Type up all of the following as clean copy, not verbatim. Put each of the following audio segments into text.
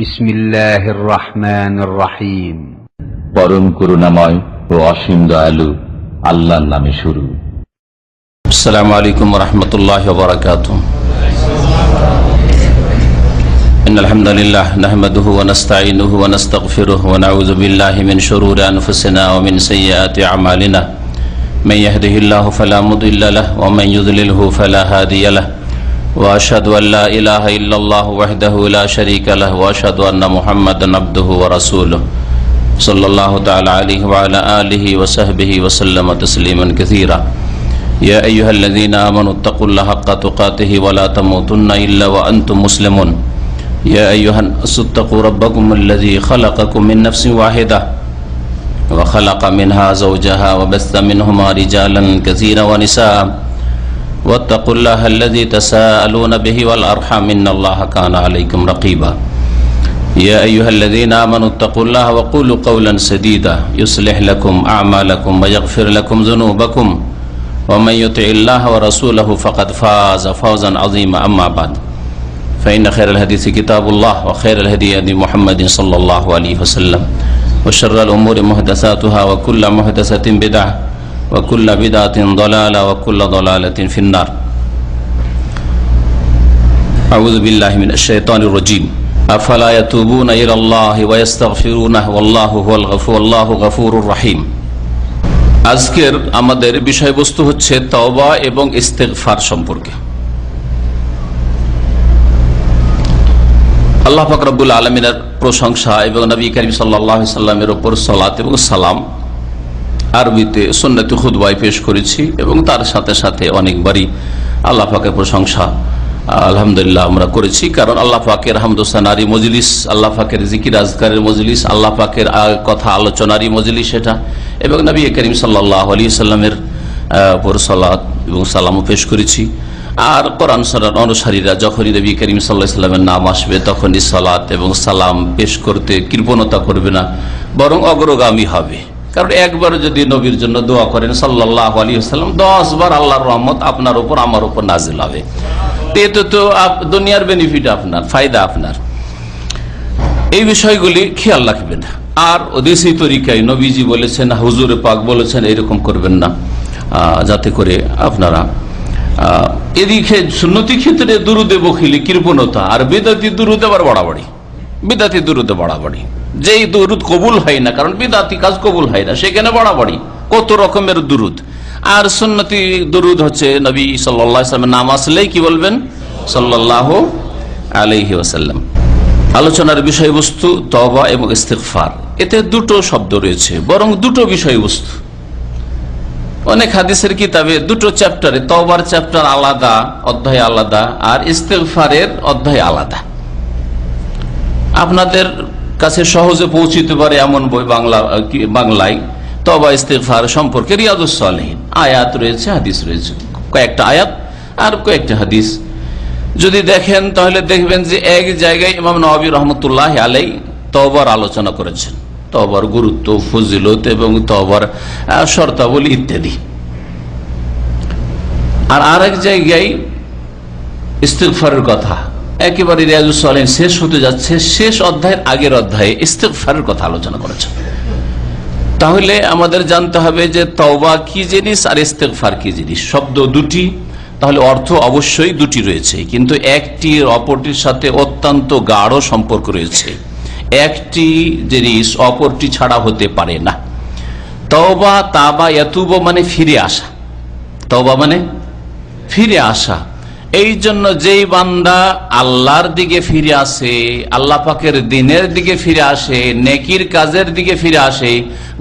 বিসমিল্লাহির রহমানির রহিম। পরম করুণাময় ও অসীম দয়ালু আল্লাহর নামে শুরু। আসসালামু আলাইকুম ওয়া রাহমাতুল্লাহি ওয়া বারাকাতুহু। ইন্নাল হামদালিল্লাহ নাহমাদুহু ওয়া নাস্তাঈনুহু ওয়া নাস্তাগফিরুহু ওয়া নাউযু বিল্লাহি মিন শুরুরি আনফুসিনা ওয়া মিন সাইয়্যাতি আমালিনা। মান ইয়াহদিহিল্লাহু ফালা মুদিল্লা লাহু ওয়া মান ইউদ্লিলহু ফালা হাদিয়া লাহু। وأشهد أن لا إله إلا الله وحده لا شريك له وأشهد أن محمدا عبده ورسوله صلى الله تعالى عليه وعلى آله وصحبه وسلم تسليما كثيرا. يا أيها الذين آمنوا اتقوا الله حق تقاته ولا تموتن إلا وأنتم مسلمون. يا أيها الناس اتقوا ربكم الذي خلقكم من نفس واحدة وخلق منها زوجها وبث منهما رجالا كثيرا ونساء واتقوا الله الذي تساءلون به والأرحام إن الله كان عليكم رقيبا. يا أيها الذين آمنوا اتقوا الله وقولوا قولا سديدا يصلح لكم أعمالكم ويغفر لكم ذنوبكم ومن يطع الله ورسوله فقد فاز فوزا عظيما. أما بعد فإن خير الحديث كتاب الله وخير الهدي هدي محمد صلى الله عليه وسلم وشر الأمور محدثاتها وكل محدثة بدعة وكل بدعة ضلالة وكل ضلالة في النار. أعوذ بالله من الشيطان الرجيم. أفلا يتوبون إلى الله ويستغفرونه والله هو الغفور والله غفور رحيم. আজকের আমাদের বিষয়বস্তু হচ্ছে তওবা এবং ইস্তেগফার সম্পর্কে। আল্লাহ পাক রব্বুল আলামিনের প্রশংসা এবং নবী করিম সাল্লাল্লাহু আলাইহি সাল্লামের উপর সালাত এবং সালাম আরবিতে সুন্নতে খুতবায় পেশ করেছি এবং তার সাথে সাথে অনেকবারই আল্লাহ পাকের প্রশংসা আলহামদুলিল্লাহ আমরা করেছি। কারণ আল্লাহ পাকের হামদোসানারি মজলিস, আল্লাহ পাকের জিকির আজকারের মজলিস, আল্লাহ পাকের কথা আলোচনারই মজলিস সেটা, এবং নবী করিম সাল্লাল্লাহু আলাইহি সাল্লামের উপর সালাত এবং সালামও পেশ করেছি। আর কোরআন সুন্নাহর অনুসারীরা যখনই নবী করিম সাল্লাল্লাহু আলাইহি সাল্লামের নাম আসবে তখনই সালাত এবং সালাম পেশ করতে কৃপণতা করবে না, বরং অগ্রগামী হবে। কারণ একবার যদি নবীর জন্য দোয়া করেন সাল্লাল্লাহু আলাইহি ওয়াসাল্লাম, 10 বার আল্লাহর রহমত আপনার উপর আমার উপর নাজিল হবে। এতে তো দুনিয়ার বেনিফিট আপনার, ফায়দা আপনার। এই বিষয়গুলি খেয়াল রাখবেন। আর ওদেশি তরিকায় নবীজি বলেছেন, হুজুরে পাক বলেছেন এরকম করবেন না, যাতে করে আপনারা এদিকে সুন্নতি ক্ষেত্রে দুরুদে বখিলি কৃপণতা, আর বিদআতি দুরুদে আবার বাড়াবাড়ি, বিদআতি দুরুদে বাড়াবাড়ি। যেই দুরুদ কবুল হয় না, কারণ বিদআতি কাজ কবুল হয় না, সেখানে বাড়াবাড়ি কত রকমের দুরুদ। আর সুন্নতি দুরুদ হচ্ছে নবী সাল্লাল্লাহু আলাইহি ওয়াসাল্লামের নাম আসলেই কি বলবেন সাল্লাল্লাহু আলাইহি ওয়াসাল্লাম। আলোচনার বিষয়বস্তু তওবা এবং ইস্তিগফার। এতে দুটো শব্দ রয়েছে, বরং দুটো বিষয়বস্তু। অনেক হাদিসের কিতাবে দুটো চ্যাপ্টারে, তওবার চ্যাপ্টার আলাদা, অধ্যায় আলাদা, আর ইস্তিগফারের অধ্যায় আলাদা। আপনাদের কাছে সহজে পৌঁছিতে পারে এমন বই বাংলায় তওবা ইস্তিগফার সম্পর্কে রিয়াদুস সালিহিন আয়াত রয়েছে, হাদিস রয়েছে, কয়েকটা আয়াত আর কয়েকটা হাদিস। যদি দেখেন তাহলে দেখবেন যে এক জায়গায় ইমাম নওয়াবী রহমতুল্লাহ আলাইহি তওবার আলোচনা করেছেন, তওবার গুরুত্ব, ফজিলত এবং তওবার শর্তাবলী ইত্যাদি। আর আরেক জায়গায় ইস্তিগফারের কথা, একেবারে রিয়াদুস সালিহিন শেষ হতে যাচ্ছে, শেষ অধ্যায়ের আগের অধ্যায়ে ইস্তিগফারের কথা আলোচনা করেছেন। তাহলে আমাদের জানতে হবে যে তওবা কি জিনিস আর ইস্তিগফার কি জিনিস। শব্দ দুটি, তাহলে অর্থ অবশ্যই দুটি রয়েছে, কিন্তু একটি অপরটির সাথে অত্যন্ত গাঢ় সম্পর্ক রয়েছে। একটি জিনিস অপরটি ছাড়া হতে পারে না। তওবা, তাবা ইয়াতুবু মানে ফিরে আসা, তওবা মানে ফিরে আসা। এই জন্য যেই বান্দা আল্লাহর দিকে ফিরে আসে, আল্লাহ পাকের দ্বীনের দিকে ফিরে আসে, নেকির কাজের দিকে ফিরে আসে,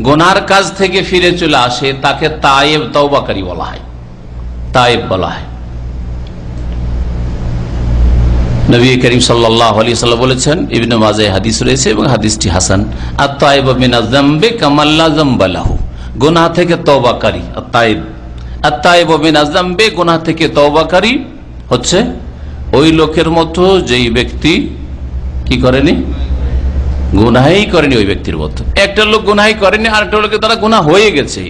গুনার কাজ থেকে ফিরে চলে আসে, তাকে তায়েব, তওবাকারী বলা হয়, তায়েব বলা হয়। নবী করিম সাল্লাল্লাহু আলাইহি ওয়াসাল্লাম বলেছেন, ইবনে মাজাহ হাদিস রয়েছে এবং হাদিসটি হাসান, আত-তায়েবু মিনাজ যামবি কামা লা যামবা লাহু। গুনাহ থেকে তওবাকারী আত-তায়েব, আত-তায়েবু মিনাজ যামবি, গুনাহ থেকে তওবাকারী হচ্ছে ওই লোকের মতো যেই ব্যক্তি কি করেনি, গুনাহই করেনি। ওই ব্যক্তির মতো একটা লোক গুনাহই করেনি, আর একটা লোকের দ্বারা গুনাহ হয়ে গেছে।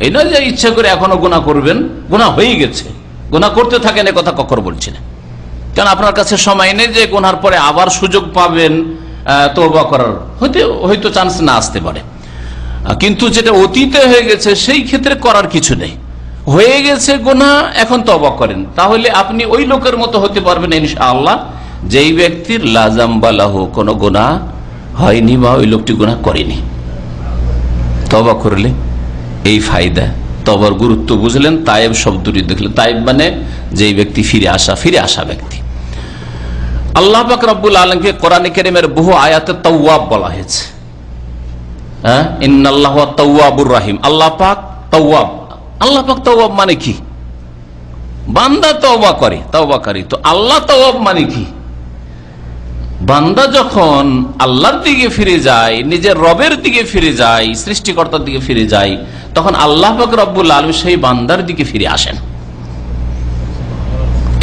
এই নয় যে ইচ্ছা করে এখনো গুনাহ করবেন, গুনাহ হয়ে গেছে, গুনাহ করতে থাকেন, এ কথা কখনো বলছি না। কারণ আপনার কাছে সময় নেই যে গুনার পরে আবার সুযোগ পাবেন তওবা করার হয়তো চান্স না আসতে পারে, কিন্তু যেটা অতীতে হয়ে গেছে সেই ক্ষেত্রে করার কিছু নেই। হয়ে গেছে গুনাহ, এখন তওবা করেন, তাহলে আপনি ওই লোকের মতো হতে পারবেন ইনশাআল্লাহ যেই ব্যক্তির লা যামবা লাহু, কোনো গুনাহ হয়নি বা ওই লোকটি গুনাহ করেনি। তওবা করলে এই ফায়দা, তওবার গুরুত্ব বুঝলেন, তায়েব শব্দটি দেখলেন। তায়েব মানে যেই ব্যক্তি ফিরে আসা ব্যক্তি। আল্লাহ পাক রব্বুল আলামিনকে কোরআনে কারীমের বহু আয়াতে তাওয়াব বলা হয়েছে। ইন্নাল্লাহু তাওয়াবুর রহিম, আল্লাহ পাক তাওয়াব। আল্লাহ পাক তাওয়াব মানে কি? বান্দা তওবা করে, তওবাকারী। তো আল্লাহ তাওয়াব মানে কি? বান্দা যখন আল্লাহর দিকে ফিরে যায়, নিজের রবের দিকে ফিরে যায়, সৃষ্টিকর্তার দিকে ফিরে যায়, তখন আল্লাহ পাক রব্বুল আলামিন সেই বান্দার দিকে ফিরে আসেন।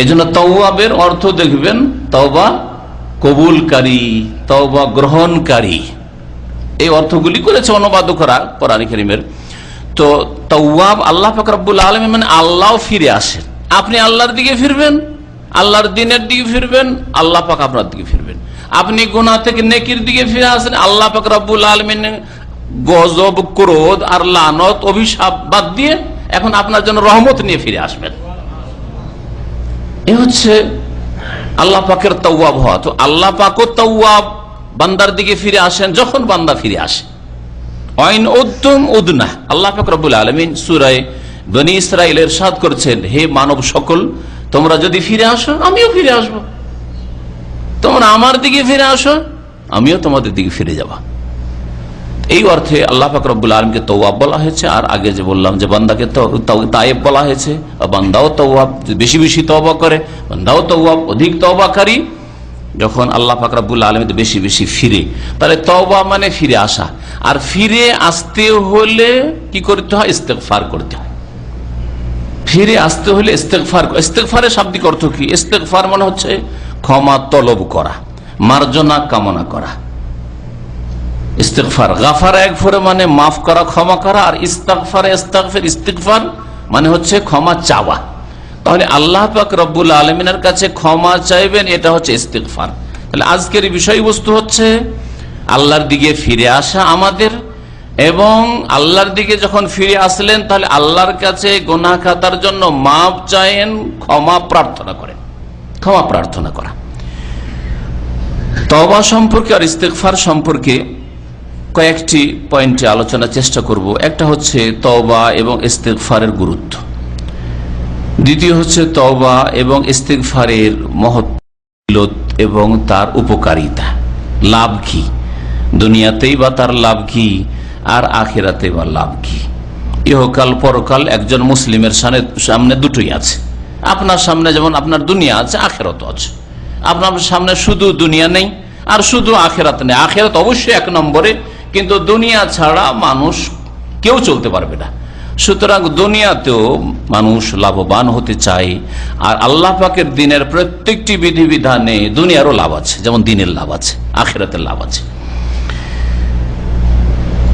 এজন্য তাওয়াবের অর্থ দেখবেন তওবা কবুলকারী, তওবা গ্রহণকারী, এই অর্থগুলি করেছে অনুবাদকরা কোরআন কারীমের। তো তাওয়াব আল্লাহ পাক রব্বুল আলামিন মানে আল্লাহ ফিরে আসেন। আপনি আল্লাহর দিকে ফিরবেন, আল্লাহর দ্বীনের দিকে ফিরবেন, আল্লাহ পাক আপনার দিকে ফিরবেন। আপনি গুনাহ থেকে নেকির দিকে ফিরে আসেন, আল্লাহ পাক রব্বুল আলামিন গজব, ক্রোধ আর লানত, অভিশাপ বাদ দিয়ে এখন আপনার জন্য রহমত নিয়ে ফিরে আসবেন। এ হচ্ছে আল্লাহ পাকের তাওয়াব হওয়া। তো আল্লাহ পাকও তাওয়াব, বান্দার দিকে ফিরে আসেন যখন বান্দা ফিরে আসে। আইন উদ্দুম উদনা, আল্লাহ পাক রব্বুল আলামিন সূরা বনী ইসরাঈল ইরশাদ করছেন, হে মানব সকল, তোমরা যদি ফিরে আসো আমিও ফিরে আসবো, তোমরা আমার দিকে ফিরে আসো আমিও তোমাদের দিকে ফিরে যাব। এই অর্থে আল্লাহ পাক রব্বুল আলামিনকে তাওয়াব বলা হয়েছে। আর আগে যে বললাম যে বান্দাকে তায়েব বলা হয়েছে, বান্দাও তাওয়াব, বেশি বেশি তওবা করে, বান্দাও তাওয়াব, অধিক তওবাকারী। যখন আল্লাহ পাক রব্বুল আলামিন বেশি বেশি ফিরে, তাহলে তওবা মানে ফিরে আসা। আর ফিরে আসতে হলে কি করতে হয়? ইস্তেগফার করতে হয়। ফিরে আসতে হলে ইস্তেগফার। ইস্তেগফারের শাব্দিক অর্থ কি? ইস্তেগফার মানে হচ্ছে ক্ষমা তলব করা, মার্জনা কামনা করা। ইস্তেগফার, গাফার এক ফরে মানে মাফ করা, ক্ষমা করা। আর ইস্তেগফার মানে হচ্ছে ক্ষমা চাওয়া। তাহলে আল্লাহ পাক রব্বুল আলামিনের কাছে ক্ষমা চাইবেন, এটা হচ্ছে ইস্তেগফার। তাহলে আজকের বিষয়বস্তু হচ্ছে আল্লাহর দিকে ফিরে আসা আমাদের, এবং আল্লাহর দিকে যখন ফিরে আসলেন তাহলে আল্লাহর কাছে গুনাহ খাতার জন্য মাফ চাইেন, ক্ষমা প্রার্থনা করেন, ক্ষমা প্রার্থনা করা। তওবা সম্পর্কে আর ইস্তেগফার সম্পর্কে কয়েকটি পয়েন্টে আলোচনার চেষ্টা করব। একটা হচ্ছে তওবা এবং ইস্তেগফারের গুরুত্ব, দ্বিতীয় হচ্ছে তওবা এবং ইস্তেগফারের মহত্ব এবং তার উপকারিতা, লাভ কি দুনিয়াতেই বা তার লাভ কি, আর আখিরাতে বা লাভ কি। ইহকাল পরকাল একজন মুসলিমের সামনে দুটোই আছে। আপনার সামনে যেমন আপনার দুনিয়া আছে, আখিরাত আছে। আপনার সামনে শুধু দুনিয়া নেই আর শুধু আখিরাত নেই। আখিরাত অবশ্যই এক নম্বরে, কিন্তু দুনিয়া ছাড়া মানুষ কেউ চলতে পারবে না। সুতরাং দুনিয়াতেও মানুষ লাভবান হতে চায়, আর আল্লাহ পাকের দিনের প্রত্যেকটি বিধিবিধানে দুনিয়ারও লাভ আছে, যেমন দিনের লাভ আছে, আখিরাতের লাভ আছে।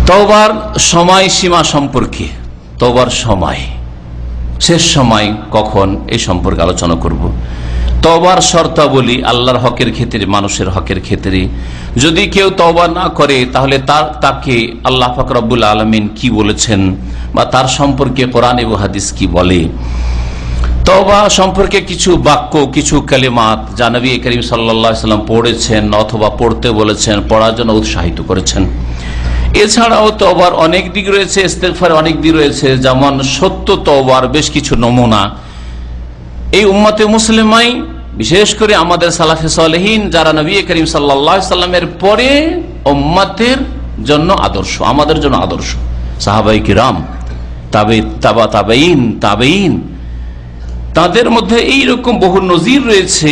তওবার সময় সীমা সম্পর্কে, তওবার সময়, শেষ সময় কখন, এই সম্পর্কে আলোচনা করব। তওবার শর্তাবলী আল্লাহর হকের ক্ষেত্রে, মানুষের হকের ক্ষেত্রে, যদি কেউ তওবা না করে তাহলে তাকে আল্লাহ পাক রব্বুল আলামিন কি বলেছেন বা তার সম্পর্কে কোরআন এবং হাদিস কি বলে। তওবা সম্পর্কে কিছু বাক্য, কিছু কালিমাত যা নবী করিম সাল্লাল্লাহু আলাইহি ওয়াসাল্লাম পড়েছেন অথবা পড়তে বলেছেন, পড়ার জন্য উৎসাহিত করেছেন। এছাড়াও তওবার অনেক দিক রয়েছে, ইস্তেগফারের অনেক দিক রয়েছে, যেমন সত্য তওবার বেশ কিছু নমুনা এই উম্মতে মুসলিমাই, বিশেষ করে আমাদের সালাফে সালেহিন যারা নবী করিম সাল্লাল্লাহু আলাইহি সাল্লামের পরে উম্মতের জন্য আদর্শ, আমাদের জন্য আদর্শ, সাহাবায়ে কিরাম, তাবেঈন, তাদের মধ্যে এইরকম বহু নজির রয়েছে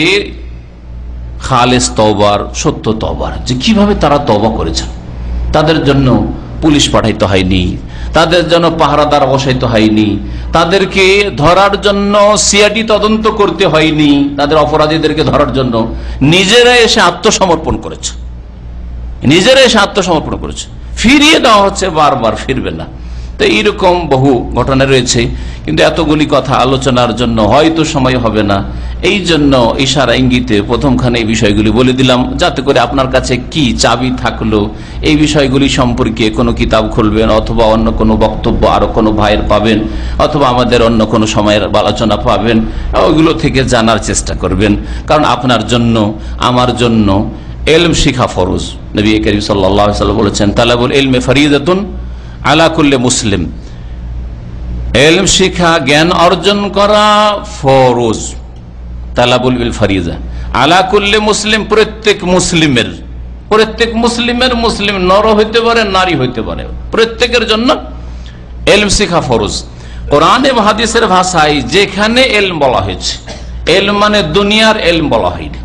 খালেস তওবার, সত্য তওবার, যে কিভাবে তারা তওবা করেছেন। তাদের জন্য পুলিশ পাঠাইতে হয়নি, তাদের জন্য পাহারাদার বসাইতে হয়নি, তাদেরকে ধরার জন্য সিআইডি তদন্ত করতে হয়নি, তাদের অপরাধীদেরকে ধরার জন্য নিজেরা এসে আত্মসমর্পণ করেছে, ফিরিয়ে দেওয়া হচ্ছে, বারবার ফিরবে না। তো এইরকম বহু ঘটনা রয়েছে, কিন্তু এতগুলি কথা আলোচনার জন্য হয়তো সময় হবে না। এই জন্য ইশারা ইঙ্গিতে প্রথমখানে এই বিষয়গুলি বলে দিলাম, যাতে করে আপনার কাছে কি চাবি থাকলো এই বিষয়গুলি সম্পর্কে কোনো কিতাব খুলবেন, অথবা অন্য কোনো বক্তব্য আরো কোনো ভাইয়ের পাবেন, অথবা আমাদের অন্য কোনো সময়ের আলোচনা পাবেন, ওইগুলো থেকে জানার চেষ্টা করবেন। কারণ আপনার জন্য আমার জন্য ইলম শিখা ফরজ। নবী করিম সাল্লাল্লাহু আলাইহি ওয়াসাল্লাম বলেছেন, তালাবুল ইলমি ফরিদাতুন আলা কুল্লি মুসলিম, ইলম শিখা জ্ঞান অর্জন করা ফরজ। তালাবুল ইল ফরিজা আলা কুল্লি মুসলিম, প্রত্যেক মুসলিমের, মুসলিম নর হইতে পারে নারী হইতে পারে, প্রত্যেকের জন্য ইলম শিখা ফরজ। কোরআন এবং হাদিসের ভাষায় যেখানে ইলম বলা হয়েছে, ইলম মানে দুনিয়ার ইলম বলা হয়নি,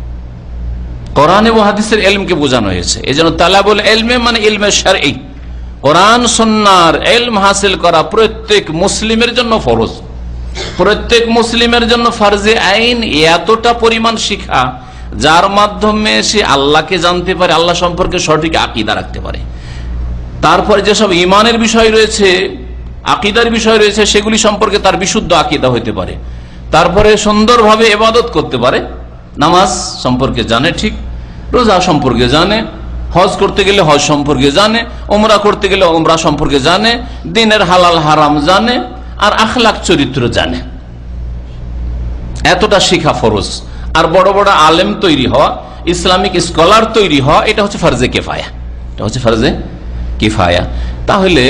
কোরআন এবং হাদিসের ইলমকে বোঝানো হয়েছে। এই জন্য তালাবুল ইলমে মানে ইলমে শারঈ, কোরআন সুন্নাহর ইলম হাসিল করা প্রত্যেক মুসলিমের জন্য ফরজ, প্রত্যেক মুসলিমের জন্য ফরজে আইন। এতটা পরিমাণ শিখা যার মাধ্যমে সে আল্লাহকে জানতে পারে, আল্লাহ সম্পর্কে সঠিক আকীদা রাখতে পারে, তারপরে যেসব ইমানের বিষয় রয়েছে, আকীদার বিষয় রয়েছে, সেগুলি সম্পর্কে তার বিশুদ্ধ আকীদা হইতে পারে, তারপরে সুন্দরভাবে ইবাদত করতে পারে, নামাজ সম্পর্কে জানে, ঠিক রোজা সম্পর্কে জানে, হজ করতে গেলে হজ সম্পর্কে জানে, উমরা করতে গেলে উমরা সম্পর্কে জানে, দিনের হালাল হারাম জানে, আর আখলাক চরিত্র জানে। এতটা শিখা ফরজ। আর বড় বড় আলেম তৈরি হওয়া, ইসলামিক স্কলার তৈরি হওয়া, এটা হচ্ছে ফরজে কিফায়া, এটা হচ্ছে ফরজে কিফায়া। তাহলে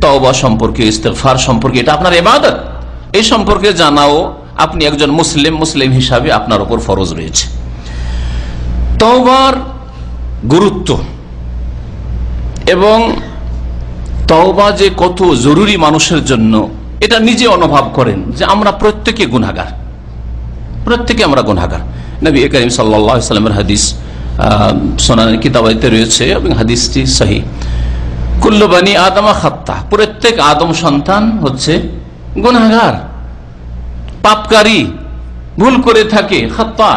তওবা সম্পর্কে, ইস্তেগফার সম্পর্কে, এটা আপনার ইবাদত, এই সম্পর্কে জানাও আপনি একজন মুসলিম হিসাবে আপনার উপর ফরজ রয়েছে। তওবার গুরুত্ব এবং তওবা যে কত জরুরি মানুষের জন্য, এটা নিজে অনুভব করেন যে আমরা প্রত্যেকে গুনাহগার, প্রত্যেকে আমরা গুনাহগার। নবী করিম সাল্লাল্লাহু আলাইহি ওয়াসাল্লামের হাদিস সুনান কিতাবাতে রয়েছে এবং হাদিসটি সহিহ, কুল্লু বানি আদম খাত্তা, প্রত্যেক আদম সন্তান হচ্ছে গুনাহগার, পাপকারী, ভুল করে থাকে, খাত্তা।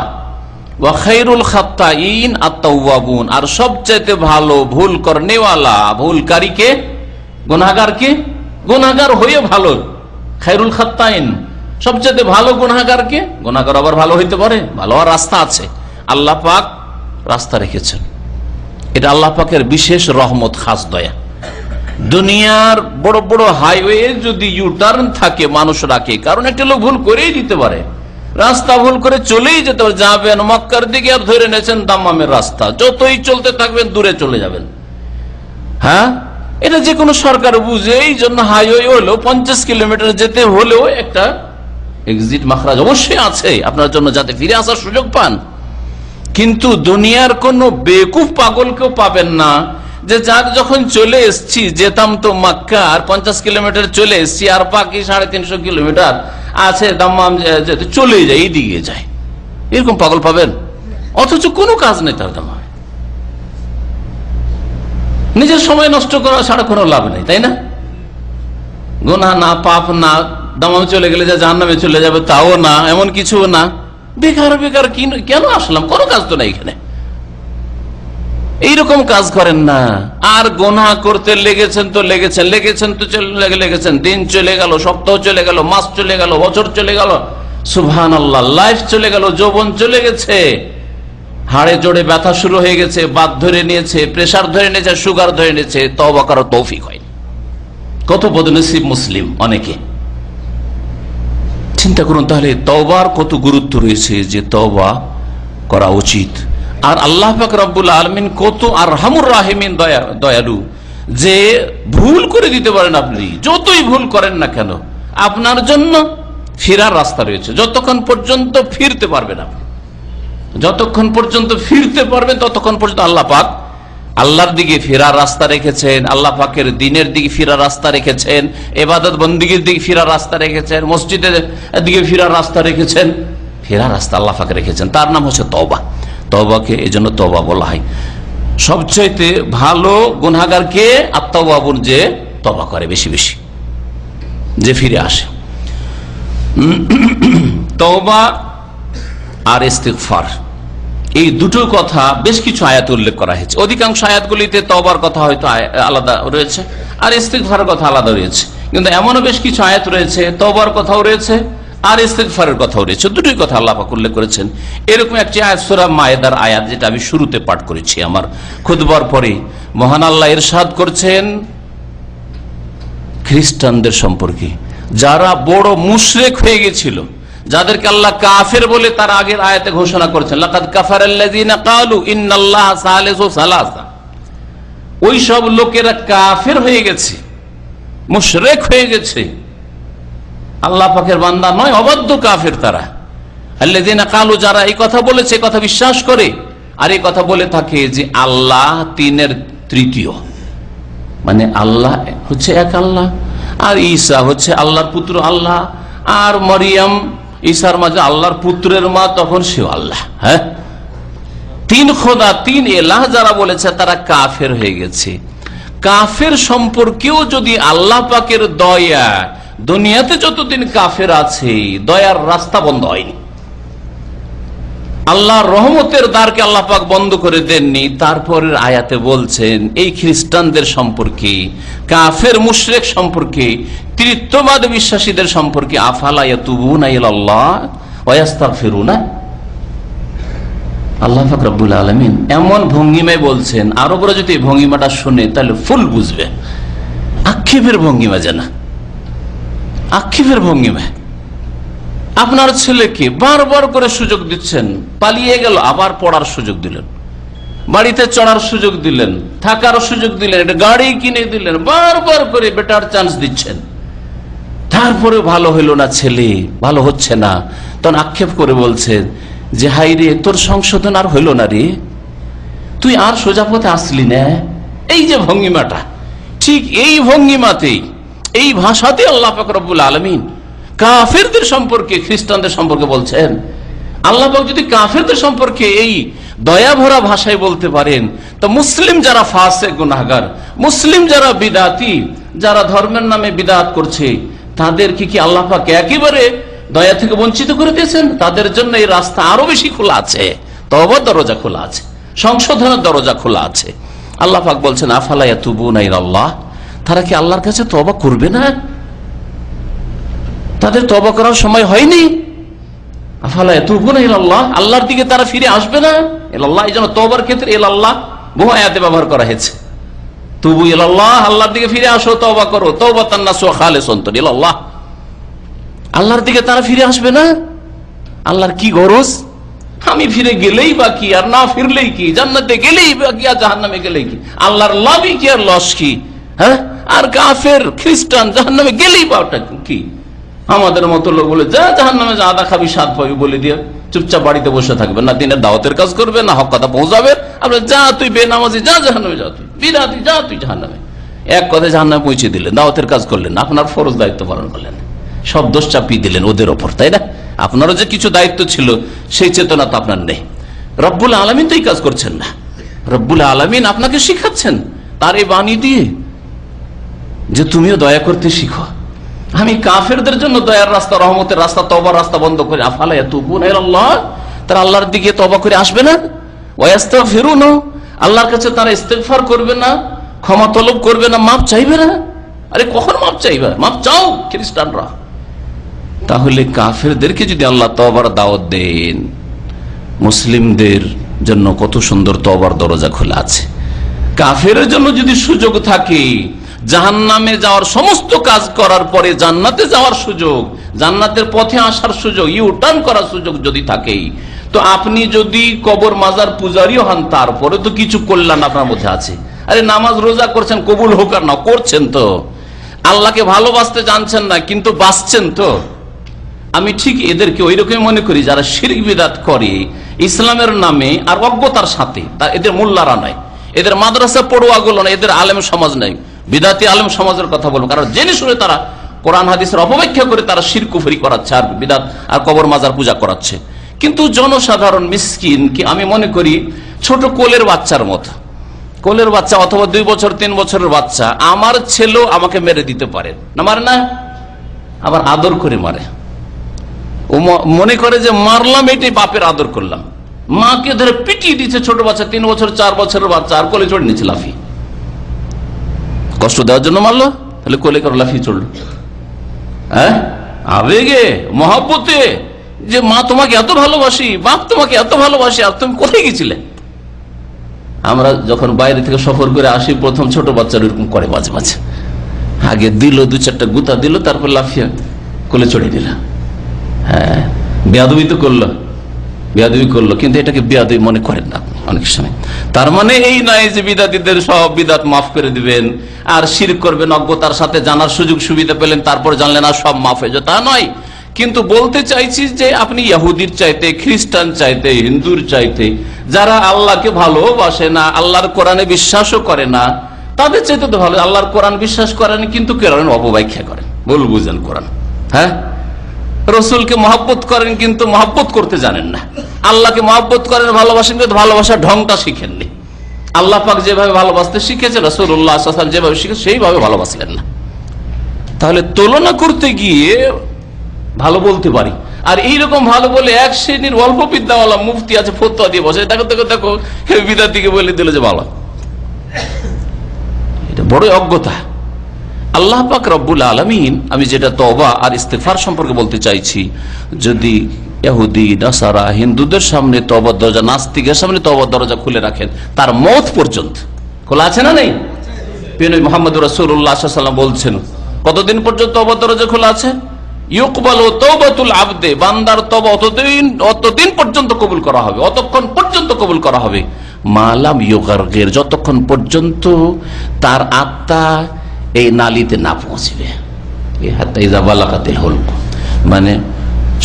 ওয়া খায়রুল খাত্তাইন আত-তাওয়াবুন, আর সবচেয়ে ভালো ভুল করনেওয়ালা, ভুলকারীকে, গুনাহগারকে, গুনাহগার হয়ে ভালো, খায়রুল খাত্তাইন, সবচেয়ে ভালো গুনাহগারকে। গুনাহগার আবার ভালো হইতে পারে, ভালো হওয়ার রাস্তা আছে, আল্লাহ পাক রাস্তা রেখেছেন, এটা আল্লাহ পাকের বিশেষ রহমত, খাস দয়া। দুনিয়ার বড় বড় হাইওয়ে যদি ইউটার্ন থাকে মানুষ রাখে, কারণ একটা লোক ভুল করেই দিতে পারে, রাস্তা ভুল করে চলেই যেতে পারে, যাবেন মক্কার দিকে আর ধরে নিয়েছেন দাম্মামের রাস্তা, যতই চলতে থাকবেন দূরে চলে যাবেন। হ্যাঁ, এটা যে কোনো সরকার বুঝে, এই জন্য হাইওয়ে হলো 50 কিলোমিটার যেতে হলেও একটা এক্সিট মাখরাজ অবশ্যই আছে আপনার জন্য, যাতে ফিরে আসার সুযোগ পান। কিন্তু দুনিয়ার কোন বেকুফ পাগলকেও পাবেন না যে যাক যখন চলে এসছি, যেতাম তো মক্কা আর 50 কিলোমিটার চলে এসছি, আর বাকি 350 কিলোমিটার আছে দাম্মাম, চলে যায়, এইদিকে যায়, এরকম পাগল পাবেন? অথচ কোনো কাজ নেই তার দাম্মামে, নিজের সময় নষ্ট করা ছাড়া কোনো লাভ নেই, তাই না? গুনাহ না, পাপ না, দাম্মাম চলে গেলে যা জাহান্নামে চলে যাবে তাও না, এমন কিছু না, বেকার বেকার কেন আসলাম, কোনো কাজ তো নাই এখানে, এইরকম কাজ করেন না। আর গুনাহ করতে লেগেছেন তো লেগেছেন, দিন চলে গেল, সপ্তাহ চলে গেল, মাস চলে গেল, বছর চলে গেল, সুবহানাল্লাহ, লাইফ চলে গেল, যৌবন চলে গেছে, হাড়ে জোড়ে ব্যথা শুরু হয়ে গেছে, বাত ধরে নিয়েছে, প্রেসার ধরে নিয়েছে, সুগার ধরে নিয়েছে, তওবা করার তৌফিক হয়নি। কত বদনসিব মুসলিম অনেকে। চিন্তা করুন তাহলে তওবার কত গুরুত্ব রয়েছে, যে তওবা করা উচিত। আর আল্লাহ পাক রব্বুল আলামিন কত আরহামুর রাহিমিন, দয়ালু, যে ভুল করে দিতে পারেন, আপনি যতই ভুল করেন না কেন আপনার জন্য ফেরার রাস্তা রয়েছে। যতক্ষণ পর্যন্ত ফিরতে পারবেন আপনি, যতক্ষণ পর্যন্ত ফিরতে পারবেন ততক্ষণ পর্যন্ত আল্লাহ পাক আল্লাহর দিকে ফেরার রাস্তা রেখেছেন, আল্লাহ পাকের দ্বীনের দিকে ফেরার রাস্তা রেখেছেন, ইবাদত বন্দেগীর দিকে ফেরার রাস্তা রেখেছেন, মসজিদের দিকে ফেরার রাস্তা রেখেছেন, ফেরার রাস্তা আল্লাহ পাক রেখেছেন। তার নাম হচ্ছে তওবা। তওবাকে এজন্য তওবা বলা হয়। সবচাইতে ভালো গুনাহগারকে আত-তাওয়াবুন, যে তওবা করে বেশি বেশি, যে ফিরে আসে। তওবা আর ইস্তিগফার, এই দুটো কথা বেশ কিছু আয়াতে উল্লেখ করা হয়েছে। অধিকাংশ আয়াতগুলিতে তওবার কথা হয়তো আলাদা রয়েছে আর ইস্তিগফারের কথা আলাদা রয়েছে, কিন্তু এমনও বেশ কিছু আয়াত রয়েছে তওবার কথাও রয়েছে আর ইস্তেগফারের কথাও রয়েছে, দুটোই কথা আল্লাহ পাক উল্লেখ করেছেন। এরকম একটি আয়াত সূরা মায়েদার আয়াত, যেটা আমি শুরুতে পাঠ করেছি আমার খুতবার পরে, মহান আল্লাহ ইরশাদ করছেন খ্রিস্টানদের সম্পর্কে, যারা বড় মুশরিক হয়ে গেছিল, যাদেরকে আল্লাহ কাফের বলে তার আগের আয়াতে ঘোষণা করেছেন, লাকাদ কাফারাল্লাযীনা ক্বালু ইন্নাল্লাহা সালিসু সালাসা। ওই সব লোকেরা কাফের হয়ে গেছে, মুশরিক হয়ে গেছে, আল্লাহ পাকের বান্দা নয়, অবাধ্য কাফের তারা। আল্লাযীনা ক্বালু, যারা এই কথা বলেছে, কথা বিশ্বাস করে আর এই কথা বলে থাকে যে আল্লাহ তিনের তৃতীয়, মানে আল্লাহ হচ্ছে এক আল্লাহ, আর ঈসা হচ্ছে আল্লাহর পুত্র আল্লাহ, আর মরিয়ম ঈসার মাঝে আল্লাহর পুত্রের মা, তখন সেও আল্লাহ। হ্যাঁ, তিন খোদা, তিন এলাহ যারা বলেছে তারা কাফের হয়ে গেছে। কাফের সম্পর্কেও যদি আল্লাহ পাকের দয়া, দুনিয়াতে যতদিন কাফের আছে দয়ার রাস্তা বন্ধ হয়নি, আল্লাহর রহমতের দ্বারকে আল্লাহ পাক বন্ধ করে দেননি। তারপরের আয়াতে বলছেন এই খ্রিস্টানদের সম্পর্কে, কাফের মুশরিক সম্পর্কে, তৃতীয়বাদ বিশ্বাসীদের সম্পর্কে, আফালা ইয়াতুবুনা ইলাল্লাহ ওয়া ইস্তাগফিরুনা। আল্লাহ পাক রব্বুল আলামিন এমন ভঙ্গিমায় বলছেন, আরবরা যদি এই ভঙ্গিমাটা শুনে তাহলে ফুল বুঝবে। আক্ষেপের ভঙ্গিমা, জানা আক্ষেপের ভঙ্গিমা। আপনার ছেলেকে বারবার করে সুযোগ দিচ্ছেন, পালিয়ে গেল, আবার পড়ার সুযোগ দিলেন, বাড়িতে চড়ার সুযোগ দিলেন, থাকার সুযোগ দিলেন, একটা গাড়ি কিনে দিলেন, বারবার করে বেটার চান্স দিচ্ছেন, তারপরে ভালো হইল না, ছেলে ভালো হচ্ছে না, তখন আক্ষেপ করে বলছেন যে হাই রে, তোর সংশোধন আর হইল না রে, তুই আর সোজা পথে আসলি না। এই যে ভঙ্গিমাটা, ঠিক এই ভঙ্গিমাতেই, এই ভাষাতে আল্লাহ পাক রব্বুল আলামিন কাফেরদের সম্পর্কে, খ্রিস্টানদের সম্পর্কে বলছেন। আল্লাহ পাক যদি কাফেরদের সম্পর্কে এই দয়া ভরা ভাষায় বলতে পারেন, তো মুসলিম যারা ফাসিক গুনাহগার, মুসলিম যারা বিদাতি, যারা ধর্মের নামে বিদাত করছে, তাদেরকে কি আল্লাহ পাক একেবারে দয়া থেকে বঞ্চিত করে দিয়েছেন? তাদের জন্য এই রাস্তা আরো বেশি খোলা আছে, তওবার দরজা খোলা আছে, সংশোধনের দরজা খোলা আছে। আল্লাহ পাক বলছেন আফালা ইয়াতুবুনা ইলাল্লাহ, তারা কি আল্লাহর কাছে তওবা করবে না? তাদের তওবা করার সময় হয়নি? আফালা ইয়াতুবুনা ইলাল্লাহ, আল্লাহর দিকে তারা ফিরে আসবে না? ইলাল্লাহ, এই জন্য তওবার ক্ষেত্রে ইলাল্লাহ বহু আয়াতে ব্যবহার করা হয়েছে। তুবু ইলাল্লাহ, আল্লাহর দিকে ফিরে আসো, তওবা করো, তাওবাতান নাসুহা খালিসাতান ইলাল্লাহ। আল্লাহর দিকে তারা ফিরে আসবে না? আল্লাহর কি গরজ? আমি ফিরে গেলেই বা কি, আর না ফিরলেই কি, জান্নাতে গেলেই বা কি, আর জাহান্নামে গেলেই কি, আল্লাহর লাভই কি আর লস কি? হ্যাঁ, আর কাফের খ্রিস্টান জাহান্নামে গেলেই বা ওটা কি? আমাদের মতো লোক বলে যা জাহান্নামে যা, আদা খাবি স্বাদ পাবি বলে দিয়ে চুপচাপ বাড়িতে বসে থাকবে, না দিনের দাওয়াতের কাজ করবে, না হক কথা পৌঁছাবে। আপনার যা, তুই বেনামাজি, যা জাহান্নামে যা, তুই বিরাতি যা, তুই জাহান্নামে। এক কথায় জাহান্নামে পৌঁছে দিলেন, দাওয়াতের কাজ করলেন না, আপনার ফরজ দায়িত্ব পালন করলেন, সব দোষ চাপিয়ে দিলেন ওদের ওপর, তাই না? আপনারও যে কিছু দায়িত্ব ছিল সেই চেতনা তো আপনার নেই। রব্বুল আলামিন তো এই কাজ করছেন না। রব্বুল আলামিন আপনাকে শিখাচ্ছেন তার এই বাণী দিয়ে যে তুমিও দয়া করতে শিখো। আমি কাফেরদের জন্য দয়ার রাস্তা, রহমতের রাস্তা, তওবার রাস্তা বন্ধ করে, আফালা ইয়াতুবুনা ইলাল্লাহ, তারা আল্লাহর দিকে তওবা করে আসবে না? ওয়া ইস্তাগফিরুনা, আল্লাহর কাছে তারা ইস্তেগফার করবে না, ক্ষমা তলব করবে না, মাপ চাইবে না। আরে কখন মাপ চাইবে? মাপ চাও খ্রিস্টানরা। তাহলে কাফেরদেরকে যদি আল্লাহ তওবার দাওয়াত দেন, মুসলিমদের জন্য কত সুন্দর তওবার দরজা খোলা আছে। কাফেরের জন্য যদি সুযোগ থাকে জাহান্নামে যাওয়ার, সমস্ত কাজ করার পরে জান্নাতে যাওয়ার সুযোগ, জান্নাতের পথে আসার সুযোগ, ইউ টার্ন করার সুযোগ যদি থাকে, তো আপনি যদি কবর মাজার পূজারীও হন, তারপরে তো কিছু কল্যাণ আপনার মধ্যে আছে। আরে নামাজ রোজা করছেন, কবুল হোক আর না, করছেন তো, আল্লাহকে ভালোবাসতে জানছেন না, কিন্তু বাঁচছেন তো। আমি ঠিক এদেরকে ওই রকম মনে করি যারা শিরক বিদআত করে ইসলামের নামে আর অজ্ঞতার সাথে, এদের মোল্লারা নয়, এদের মাদ্রাসা পড়ুয়াগুলো নয়, এদের আলেম সমাজ নাই, বিদাতি আলেম সমাজের কথা বলবো। কারণ জেনে শুনে তারা কোরআন হাদিসের অপব্যাখ্যা করে তারা শিরক কুফরি করাচ্ছে, আর বিদআত আর কবর মাজার পূজা করাচ্ছে। কিন্তু জনসাধারণ মিসকিন কি আমি মনে করি ছোট কোলের বাচ্চার মতো, কোলের বাচ্চা অথবা 2 বছর 3 বছরের বাচ্চা, আমার ছেলেও আমাকে মেরে দিতে পারে না, মারে না, আবার আদর করে মারে। ও মনে করে যে মারলাম এটাই বাপের আদর করলাম। মাকে ধরে পিটিয়ে দিচ্ছে ছোট বাচ্চা, 3 বছর 4 বছরের বাচ্চা, আর কোলে চড়ে নিচ্ছে লাফিয়ে, কষ্ট দেওয়ার জন্য মারলো, তাহলে কোলে করে লাফিয়ে চড়লো। হ্যাঁ, আবেগে, মহব্বতে, যে মা তোমাকে এত ভালোবাসি, বাপ তোমাকে এত ভালোবাসি, আর তুমি কোথায় গেছিলে? আমরা যখন বাইরে থেকে সফর করে আসি, প্রথম ছোট বাচ্চারা এরকম করে মাঝে মাঝে, আগে দিল 2-4টা গুতা দিল, তারপর লাফিয়ে কোলে চড়ে দিল। হ্যাঁ, বেয়াদবি তো করলো, বেয়াদবি করলো, কিন্তু এটাকে বেয়াদবি মনে করেন না অনেক সময়। তার মানে এই নয় যে বিদাতীদের সব বিদাত মাফ করে দিবেন আর শিরক করবেন, অজ্ঞতার সাথে জানার সুযোগ সুবিধা পেলেন, তারপর জানলেন আর সব মাফ হয়ে যায়, তা নয়। কিন্তু বলতে চাইছি যে আপনি ইহুদির চাইতে, খ্রিস্টান চাইতে, হিন্দুর চাইতে, যারা আল্লাহকে ভালোবাসে না, আল্লাহর কোরআনে বিশ্বাসও করে না, তাদের চাইতে তো ভালো। আল্লাহর কোরআন বিশ্বাস করেন কিন্তু কোরআন অপব্যাখ্যা করেন, ভুল বুঝেন কোরআন। হ্যাঁ, রসুলকে মহব্বত করেন কিন্তু মহব্বত করতে জানেন না। আল্লাহকে মহব্বত করেন, ভালোবাসেন কিন্তু ভালোবাসার ঢংটা শিখেননি। আল্লাহ পাক যেভাবে ভালোবাসতে শিখেছে, রাসূলুল্লাহ সাল্লাল্লাহু আলাইহি ওয়াসাল্লাম যেভাবে শিখেছে সেইভাবে ভালোবাসলেন না। তাহলে তুলনা করতে গিয়ে ভালো বলতে পারি, আর এইরকম ভালো বলে এক শ্রেণীর অল্প বিদ্যাওয়ালা মুফতি আছে ফতোয়া দিয়ে বসে, দেখো দেখো দেখো বিদাতিকে বলে দিল যে ভালো। এটা বড় অজ্ঞতা। আল্লাহ পাক রব্বুল আলামিন, আমি যেটা তওবা আর ইস্তেগফার সম্পর্কে বলতে চাইছি, যদি ইহুদি, নাসারা, হিন্দুদের সামনে তওবার দরজা, নাস্তিকের সামনে তওবার দরজা খুলে রাখেন, তার মওত পর্যন্ত খোলা আছে না নেই? নবী মুহাম্মদ রাসূলুল্লাহ সাল্লাল্লাহু আলাইহি ওয়াসাল্লাম বলছেন, কতদিন পর্যন্ত তওবার দরজা খোলা আছে? ইউকবালু তাওবাতুল আবদে, বান্দার তওবা অতদিন পর্যন্ত কবুল করা হবে, অতক্ষণ পর্যন্ত কবুল করা হবে, মালাম ইউগারগির, যতক্ষণ পর্যন্ত তার আত্মা এই নালিতে না পৌঁছবে। মানে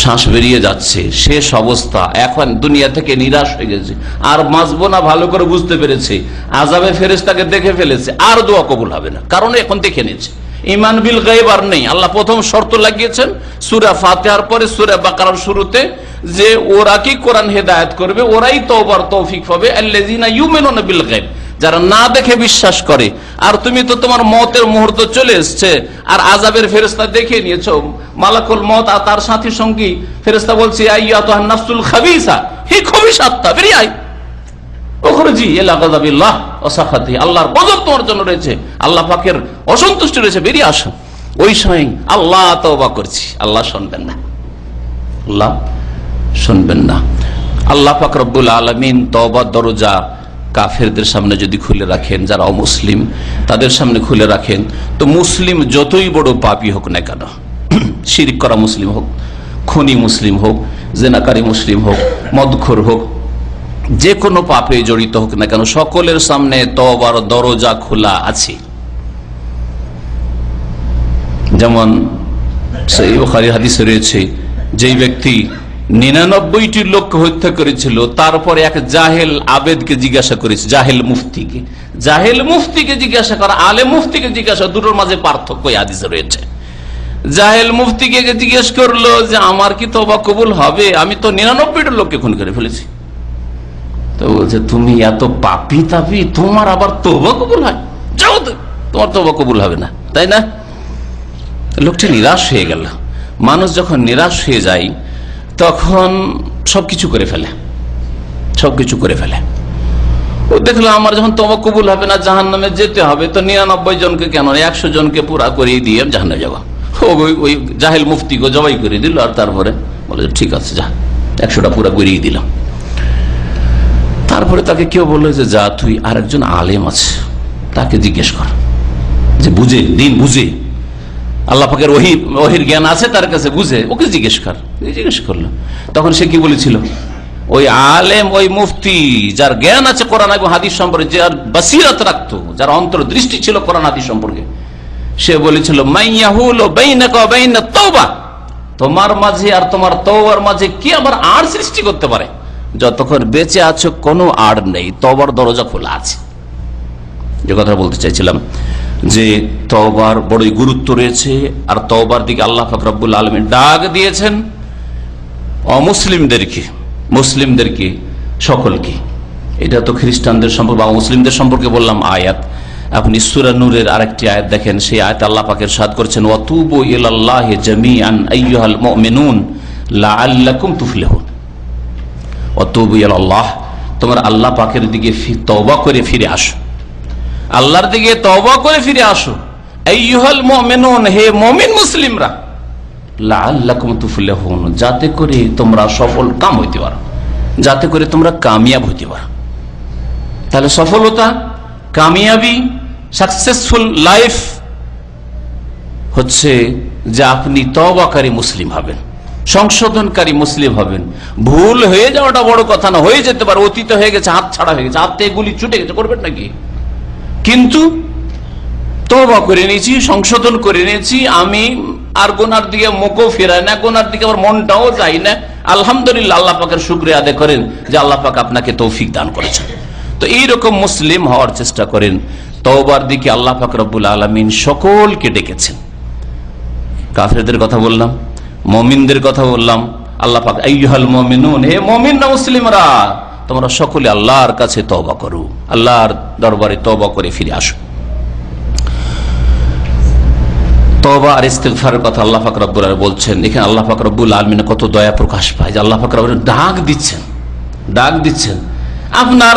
শ্বাস বেরিয়ে যাচ্ছে, শেষ অবস্থা, এখন দুনিয়া থেকে নিরাশ হয়ে গেছে, আর বাঁচবো না, ভালো করে বুঝতে পেরেছে, আযাবে ফেরেশতাকে দেখে ফেলেছে, আর দোয়া কবুল হবে না, কারণ এখন দেখে নিয়েছে। ঈমান বিল গায়ব আর নেই। আল্লাহ প্রথম শর্ত লাগিয়েছেন সূরা ফাতিহার পরে সূরা বাকারার শুরুতে, যে ওরা কি কোরআন হেদায়েত করবে, ওরাই তওবার তৌফিক পাবে, আল্লাযিনা ইউমিনুনা বিল গায়ব, যারা না দেখে বিশ্বাস করে। আর তুমি তো তোমার মওতের মুহূর্ত চলে এসছে, আর আযাবের ফেরেশতা দেখে নিয়েছো, মালাকুল মওত আর তার সাথী সঙ্গী ফেরেশতা বলছে, আইয়াতুহান নাফসুল খাবিসা, হে খবিস আত্মা বেরিয়ে আয়, উখরুজি ইলা গাযাবিল্লাহ ওয়া সাখাতি, আল্লাহর গজব তোমার জন্য রয়েছে, আল্লাহ পাকের অসন্তুষ্টি রয়েছে, বেরিয়ে আসো। ওই সময় আল্লাহ তওবা করছি, আল্লাহ শুনবেন না, আল্লাহ শুনবেন না। আল্লাহ পাক রব্বুল আলামিন তওবার দরজা কাফেরদের সামনে যদি খুলে রাখেন, যারা অমুসলিম তাদের সামনে খুলে রাখেন, তো মুসলিম যতই বড় পাপী হোক না কেন, শিরক করা মুসলিম হোক, খুনি মুসলিম হোক, জেনাকারী মুসলিম হোক, মদখোর হোক, যে কোনো পাপে জড়িত হোক না কেন, সকলের সামনে তওবার দরজা খোলা আছে। যেমন সহিহ বুখারী হাদিসে রয়েছে, যেই ব্যক্তি 99টি লোককে হত্যা করেছিল, তারপরে এক জাহেল আবেদকে জিজ্ঞাসা করেছে, জাহেল মুফতিকে জিজ্ঞাসা করা, আলেম মুফতিকে জিজ্ঞাসা, দুটোর মাঝে পার্থক্য হাদিসে রয়েছে। জাহেল মুফতিকে জিজ্ঞেস করলো যে আমার কি তওবা কবুল হবে, আমি তো 99টি লোককে খুন করে ফেলেছি। তো বলছে, তুমি এত পাপী তাপী, তোমার আবার তওবা কবুল হয়? যাও, তোমার তওবা কবুল হবে না, তাই না? লোকটি নিরাশ হয়ে গেল। মানুষ যখন নিরাশ হয়ে যায় তখন সবকিছু করে ফেলে, সবকিছু করে ফেলে। ও দেখলো আমার যখন তওবা কবুল হবে না, জাহান্নামে যেতে হবে, তো 99 জনকে কেন 100 জনকে পুরা করে দিয়ে জাহান্নামে যাবো। ওই জাহেল মুফতিকে জবাই করে দিল, আর তারপরে বলে ঠিক আছে যা, 100টা পুরা করিয়ে দিলাম। তারপরে তাকে কেউ বললো যে যা, তুই আরেকজন আলেম আছে, তাকে জিজ্ঞেস কর, যে বুঝে, দিন বুঝে, আল্লাহ পাকের ওহির জ্ঞান আছে তার কাছে, বুঝে, ওকে জিজ্ঞেস কর। জিজ্ঞেস করলো, তখন সে কি বলেছিল? ওই আলেম, ওই মুফতি যার জ্ঞান আছে কোরআন এবং হাদিস সম্পর্কে, যার বাসিরাত রাখতো, যার অন্তর্দৃষ্টি ছিল কোরআন হাদিস সম্পর্কে, সে বলেছিল, মাইয়াহুলু বাইনাকা ওয়া বাইনাত তাওবা, তোমার মাঝে আর তোমার তওবার মাঝে কি আবার আড় সৃষ্টি করতে পারে? যতক্ষণ বেঁচে আছো কোনো আড় নেই, তওবার দরজা খোলা আছে। যে কথা বলতে চাইছিলাম, যে তওবার বড়ই গুরুত্ব রয়েছে, আর তওবার দিকে আল্লাহ পাক রব্বুল আলামিন ডাক দিয়েছেন অমুসলিমদেরকে, মুসলিমদেরকে, সকলকে। এটা তো খ্রিস্টানদের সম্পর্কে বা মুসলিমদের সম্পর্কে বললাম আয়াত। আপনি সূরা নূরের আরেকটি আয়াত দেখেন, সেই আয়াত আল্লাহ পাক ইরশাদ করেছেন, ওয়াতুবু ইলাল্লাহি জামিআন আইয়ুহাল মুমিনুন লাআল্লাকুম তুফলিহুন। ওয়াতুবু ইলাল্লাহ, তোমরা আল্লাহ পাকের দিকে তওবা করে ফিরে আসো, আল্লাহর দিকে তওবা করে ফিরে আসো। আইয়ুহাল মুমিনুন, হে মুমিন মুসলিমরা, লাআল্লাকুম তুফলিহুন, যাতে করে তোমরা সফল কাম হইতে পারো, যাতে করে তোমরা কামিয়াব হইতে পারো। তাহলে সফলতা, কামিয়াবি, সাকসেসফুল লাইফ হচ্ছে যে আপনি তওবাকারী মুসলিম হবেন, সংশোধনকারী মুসলিম হবেন। ভুল হয়ে যাওয়াটা বড় কথা না, হয়ে যেতে পারে, অতীত হয়ে গেছে, হাত ছাড়া হয়ে গেছে, হাত থেকে গুলি ছুটে গেছে, করবেন নাকি? কিন্তু তওবা করে নিয়েছি, সংশোধন করে নিয়েছি, আমি আর গুনার দিকে মুখও ফেরাই না, গুনার দিকে আমার মনটাও যায় না। আলহামদুলিল্লাহ, আল্লাহ পাকের শুকরিয়া আদায় করেন যে আল্লাহ পাক আপনাকে তৌফিক দান করেছেন। তো এইরকম মুসলিম হওয়ার চেষ্টা করেন। তওবার দিকে আল্লাহ পাক রব্বুল আলামিন সকলকে ডেকেছেন। কাফেরদের কথা বললাম, মুমিনদের কথা বললাম। আল্লাহ পাক আইয়ুহাল মুমিনুন, হে মুমিন না মুসলিমরা, তোমরা সকলে আল্লাহর কাছে তওবা করো, আল্লাহর দরবারে তওবা করে ফিরে আসো। তওবা আর ইস্তিগফারের কথা আল্লাহ পাক রব্বুল আলামিন বলছেন। এখানে আল্লাহ পাক রব্বুল আলামিনের কত দয়া প্রকাশ পায় যে আল্লাহ পাক রব্বুল ডাক দিচ্ছেন আপনার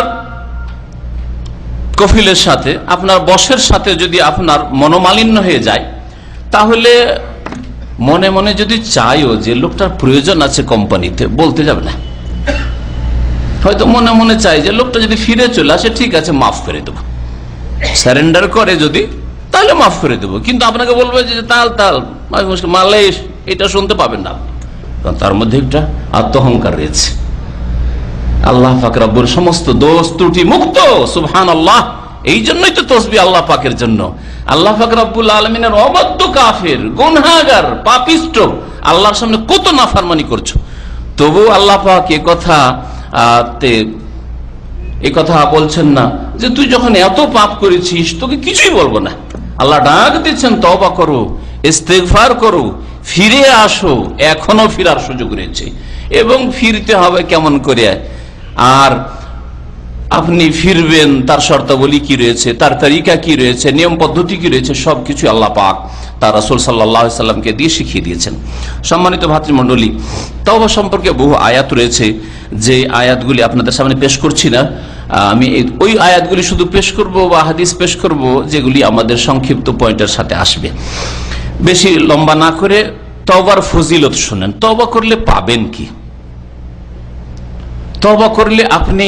কফিলের সাথে, আপনার বসের সাথে যদি আপনার মনোমালিন্য হয়ে যায়, তাহলে মনে মনে যদি চাইও যে লোকটার প্রয়োজন আছে কোম্পানিতে, বলতে যাবে না। হয়তো মনে মনে চাই যে লোকটা যদি ফিরে চলে আসে, ঠিক আছে মাফ করে দেবো, সারেন্ডার করে যদি, তাহলে মাফ করে দেবো। কিন্তু আপনাকে বলবে যে তাল মালেশ, এটা শুনতে পাবেন না, কারণ তার মধ্যে একটা আত্মহংকার রয়েছে। আল্লাহ পাক রব্বুর সমস্ত দোষ ত্রুটি মুক্ত, সুবহানাল্লাহ। এই জন্যই তো তাসবিহ আল্লাহ পাকের জন্য। আল্লাহ পাক রব্বুল আলামিনের অবাধ্য কাফের, গুনাহগার, পাপিষ্ট, আল্লাহর সামনে কত নাফরমানি করছো, তবু আল্লাহ পাক এ কথা বলছেন না যে তুই যখন এত পাপ করেছিস তোকে কিছুই বলবো না। আল্লাহ ডাক দিচ্ছেন তওবা করো, ইস্তিগফার করো, ফিরে আসো, এখনো ফিরার সুযোগ রয়েছে। এবং ফিরতে হবে কেমন করে, আর আপনি ফিরবেন তার শর্তাবলী কি রয়েছে, তার তরিকা কি রয়েছে, নিয়ম পদ্ধতি কি রয়েছে, সবকিছু আল্লাহ পাক তার রাসূল সাল্লাল্লাহু আলাইহি সাল্লামকে দিয়ে শিখিয়ে দিয়েছেন। সম্মানিত ভাতৃমণ্ডলী, তওবা সম্পর্কে বহু আয়াত রয়েছে, যে আয়াতগুলি আপনাদের সামনে পেশ করছি না। আমি ওই আয়াতগুলি শুধু পেশ করব বা হাদিস পেশ করব যেগুলি আমাদের সংক্ষিপ্ত পয়েন্টের সাথে আসবে। বেশি লম্বা না করে তওবার ফজিলত শুনেন। তওবা করলে পাবেন কি? তওবা করলে আপনি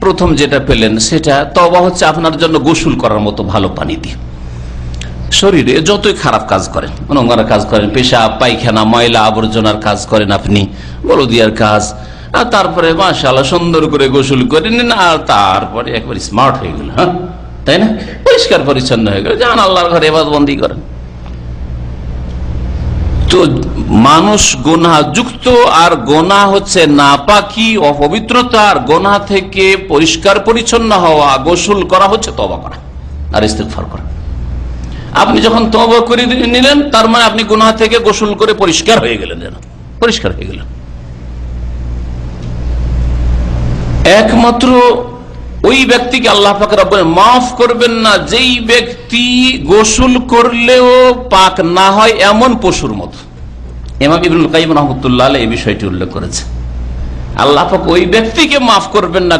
প্রথম যেটা পেলেন সেটা, তওবা হচ্ছে আপনার জন্য গোসল করার মতো ভালো পানি দিয়ে। শরীরে যতই খারাপ কাজ করেন, নোংরা কাজ করেন, পেশাব পায়খানা ময়লা আবর্জনার কাজ করেন, আপনি বলদিয়ার কাজ, আর তারপরে মাশাআল্লাহ সুন্দর করে গোসল করে নিন, আর তারপরে একবার স্মার্ট হয়ে গেল, হ্যাঁ তাই না, পরিষ্কার পরিচ্ছন্ন হয়ে গেল, যান আল্লাহর ঘরে ইবাদতবন্দি করেন। তো মানুষ গুনাহ যুক্ত, আর গুনাহ হচ্ছে নাপাকি, অপবিত্রতা, আর গুনাহ থেকে পরিষ্কার পরিচ্ছন্ন হওয়া, গোসল করা হচ্ছে তওবা করা আর ইস্তিগফার করা। আপনি যখন তওবা করে নিলেন, তার মানে আপনি গুনাহ থেকে গোসল করে পরিষ্কার হয়ে গেলেন, যেন পরিষ্কার হয়ে গেলেন। একমাত্র ওই ব্যক্তিকে আল্লাহ পাক রব্বুল মাফ করবেন না যেই ব্যক্তি গোসল করলেও পাক না হয় এমন পশুর মতো। ইমাম ইবনুল কাইয়িম রাহমাতুল্লাহ আলাইহি এই বিষয়টি উল্লেখ করেছে। আল্লাহ পাক ওই ব্যক্তিকে মাফ করবেন না,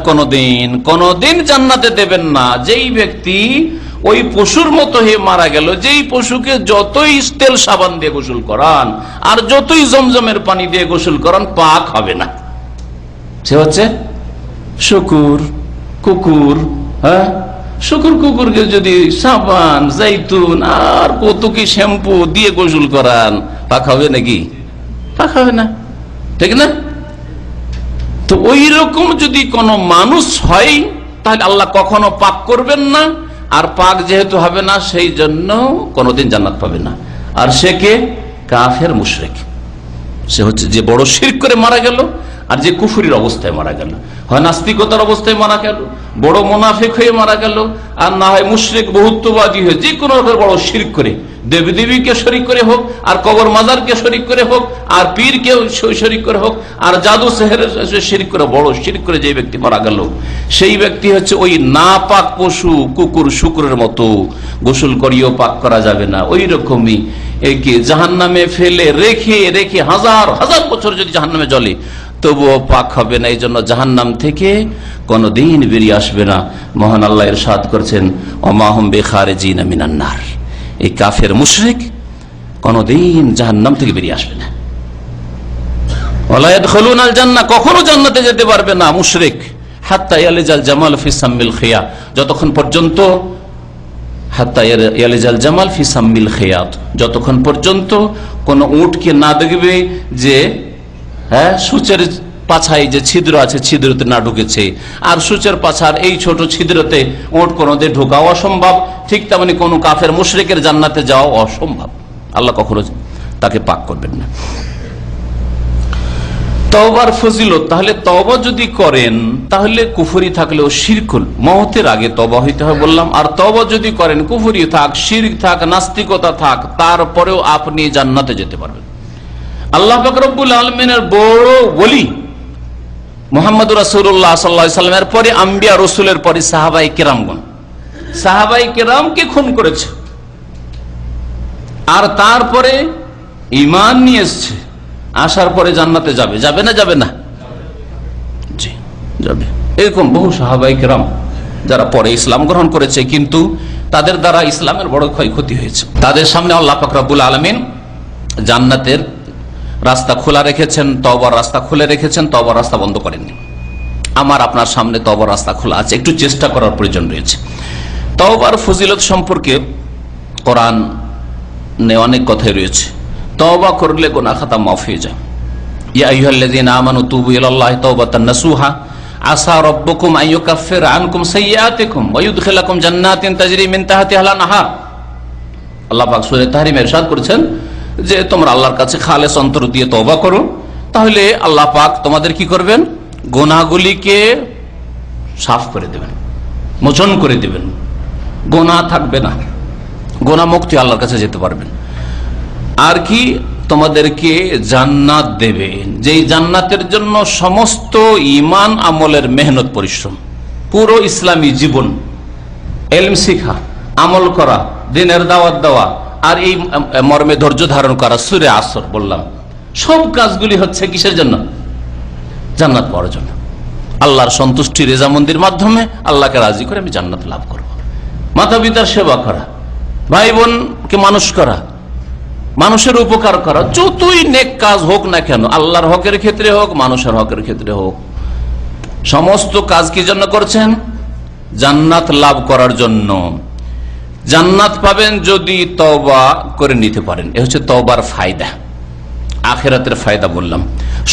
কোনদিন জান্নাতে দেবেন না যেই ব্যক্তি ওই পশুর মতো হয়ে মারা গেল, যেই পশুকে যতই তেল সাবান দিয়ে গোসল করান আর যতই জমজমের পানি দিয়ে গোসল করান পাক হবে না। সে হচ্ছে শুকুর কুকুর। হ্যাঁ, শুকুর কুকুরকে যদি সাবান জাইতুন আর কত কি শ্যাম্পু দিয়ে গোসল করান, পাক হবে নাকি? পাক হবে না, ঠিক না? তো ওই রকম যদি কোন মানুষ হয়, তাহলে আল্লাহ কখনো পাক করবেন না। আর পাক যেহেতু হবে না, সেই জন্য কোনদিন জান্নাত পাবে না। আর সে কে? কাফের মুশরিক। সে হচ্ছে যে বড় শিরক করে মারা গেল, আর যে কুফরির অবস্থায় মারা গেল, হয় নাস্তিকতার অবস্থায় মারা গেল, বড় মুনাফিক হয়ে মারা গেল, আর না হয় মুশরিক বহুত্ববাদী হয়ে যে কোনো রকম বড় শিরক করে, দেবদেবীকে শরিক করে হোক, আর কবর মাজারকে শরিক করে হোক, আর পীরকে শরিক করে হোক, আর জাদু সেহেরের শিরক করে, বড় শিরক করে যে ব্যক্তি মারা গেল, সেই ব্যক্তি হচ্ছে ওই নাপাক পশু কুকুর শুকুরের মতো, গোসল করিও পাক করা যাবে না। ওই রকমই একে জাহান্নামে ফেলে রেখে রেখে হাজার হাজার বছর যদি জাহান্নামে জ্বলে, তবুও পাক হবে না। এই জন্য জাহান্নাম থেকে কোনদিন বেরিয়ে আসবে না। মহান আল্লাহ ইরশাদ করছেন, ওমা হুম বিখারিজিনা মিনান নার। এই কাফের মুশরিক কোনদিন জাহান্নাম থেকে বেরিয়ে আসবে না। ওয়ালা ইয়াদখুলুনাল জান্নাহ, কখনো জান্নাতে যেতে পারবে না মুশরিক হাত্তা ইয়ালিজাল জামাল ফি সাম্মিল খিয়াত, যতক্ষণ পর্যন্ত হাত্তা ইয়ালিজাল জামাল ফি সাম্মিল খিয়াত, যতক্ষণ পর্যন্ত কোন উটকে না দেখবে যে সূচের পাছায় যে ছিদ্র আছে ছিদ্রতে না ঢুকেছে, আর সূচের পাছার এই ছোট ছিদ্রতে উট কোনোদিন ঢোকাও অসম্ভব, ঠিক তেমনি কোন কাফের মুশরিকের জান্নাতে যাওয়া অসম্ভব। আল্লাহ কখনো তাকে পাক করবেন না। তওবার ফজিলত, তাহলে তওবা যদি করেন তাহলে কুফরি থাকলেও শিরকুল মওতের আগে তওবা হইতে হয় বললাম, আর তওবা যদি করেন কুফরি থাক, শিরক থাক, নাস্তিকতা থাক, তারপরেও আপনি জান্নাতে যেতে পারবেন। আল্লাহ পাক রব্বুল আলামিনের বড় ওলি মুহাম্মদুর রাসূলুল্লাহ সাল্লাল্লাহু আলাইহি সাল্লামের পরে আম্বিয়া রাসূলের পরে সাহাবায়ে কেরামগণ, সাহাবায়ে কেরামকে খুন করেছে, আর তারপরে ঈমান নিয়ে এসেছে, আসার পরে জান্নাতে যাবে, যাবে না যাবে না? জি যাবে। এরকম বহু সাহাবায়ে কেরাম যারা পরে ইসলাম গ্রহণ করেছে, কিন্তু তাদের দ্বারা ইসলামের বড় ক্ষয়ক্ষতি হয়েছে। তাদের সামনে আল্লাহ পাক রব্বুল আলামিন জান্নাতের রাস্তা খোলা রেখেছেন, তওবার রাস্তা খুলে রেখেছেন, তওবার রাস্তা বন্ধ করেননি। আমার আপনার সামনে তওবার রাস্তা খোলা আছে, একটু চেষ্টা করার প্রয়োজন রয়েছে। তওবার ফজিলত সম্পর্কে কোরআনে অনেক কথাই রয়েছে। তওবা করলে গুনাহ খাতা মাফ হয়ে যায়। ইয়া আইয়ুহাল্লাযীনা আমানু তুবু ইলাল্লাহি তাওবাতান নাসুহা আসা রাব্বুকুম আন ইউকাফফিরা আনকুম সাইয়্যাতিকুম ওয়া ইউদখিলাকুম জান্নাতিন তাজরি মিন তাহতিহা আন-নাহার। আল্লাহ পাক সূরা তাহরিমে ইরশাদ করেছেন যে তোমরা আল্লাহর কাছে খালেস অন্তর দিয়ে তওবা করো, তাহলে আল্লাহ পাক তোমাদের কি করবেন? গুনাহগুলিকে সাফ করে দেবেন, মোচন করে দেবেন, গুনাহ থাকবে না, গুনাহ মুক্তি আল্লাহর কাছে যেতে পারবেন। আর কি তোমাদেরকে জান্নাত দেবেন, যেই জান্নাতের জন্য সমস্ত ঈমান আমলের মেহনত পরিশ্রম, পুরো ইসলামী জীবন, ইলম শিখা, আমল করা, দ্বীনের দাওয়াত দেওয়া, আর এই মর্মে ধৈর্য ধারণ করা, সূরা আসর বললাম, সব কাজগুলি হচ্ছে কিসের জন্য? জান্নাত পাওয়ার জন্য। আল্লাহর সন্তুষ্টি রেজামন্দির মাধ্যমে আল্লাহকে রাজি করে আমি জান্নাত লাভ করব। মাতা পিতার সেবা করা, ভাই বোনকে মানুষ করা, মানুষের উপকার করা, যতই নেক কাজ হোক না কেন, আল্লাহর হকের ক্ষেত্রে হোক, মানুষের হকের ক্ষেত্রে হোক, সমস্ত কাজ কি জন্য করছেন? জান্নাত লাভ করার জন্য। জান্নাত পাবেন যদি তওবা করে নিতে পারেন। এ হচ্ছে তওবার ফায়দা, আখিরাতের ফায়দা বললাম।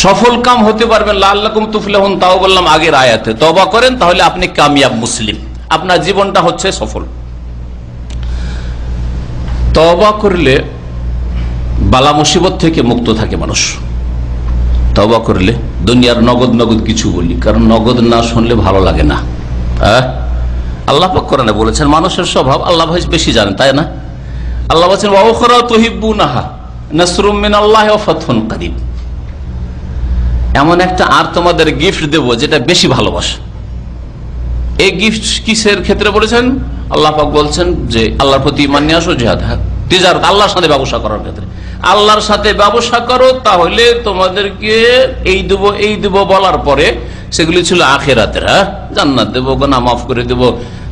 সফল কাম হতে পারবেন, লাআল্লাকুম তুফলিহুন, তাও বললাম আগের আয়াতে। তওবা করেন তাহলে আপনি কামিয়াব মুসলিম, আপনার জীবনটা হচ্ছে সফল। তওবা করলে বালা মুসিবত থেকে মুক্ত থাকে মানুষ। তওবা করলে দুনিয়ার নগদ নগদ কিছু বলি, কারণ নগদ না শুনলে ভালো লাগে না। আল্লাহ পাক কোরআনে বলেছেন মানুষের স্বভাব আল্লাহ ভাই বেশি জানেন, তাই না? আল্লাহ বলেছেন ওয়া উখরা তুহিব্বুনাহা নাসরুম মিনাল্লাহি ওয়া ফাতহুন করিব। এমন একটা আর তোমাদের গিফট দেব যেটা বেশি ভালোবাসে। এই গিফট কিসের ক্ষেত্রে বলেছেন? আল্লাহ পাক বলছেন যে আল্লাহর প্রতি ঈমান নিয়ে আসো, জিহাদ, তিজারত, আল্লাহর সাথে ব্যবসা করার ক্ষেত্রে। আল্লাহর সাথে ব্যবসা করো, তাহলে তোমাদেরকে এই দেব বলার পরে সেগুলি ছিল আখিরাতের, জান্নাত দেবো, গুনাহ মাফ করে দেবো।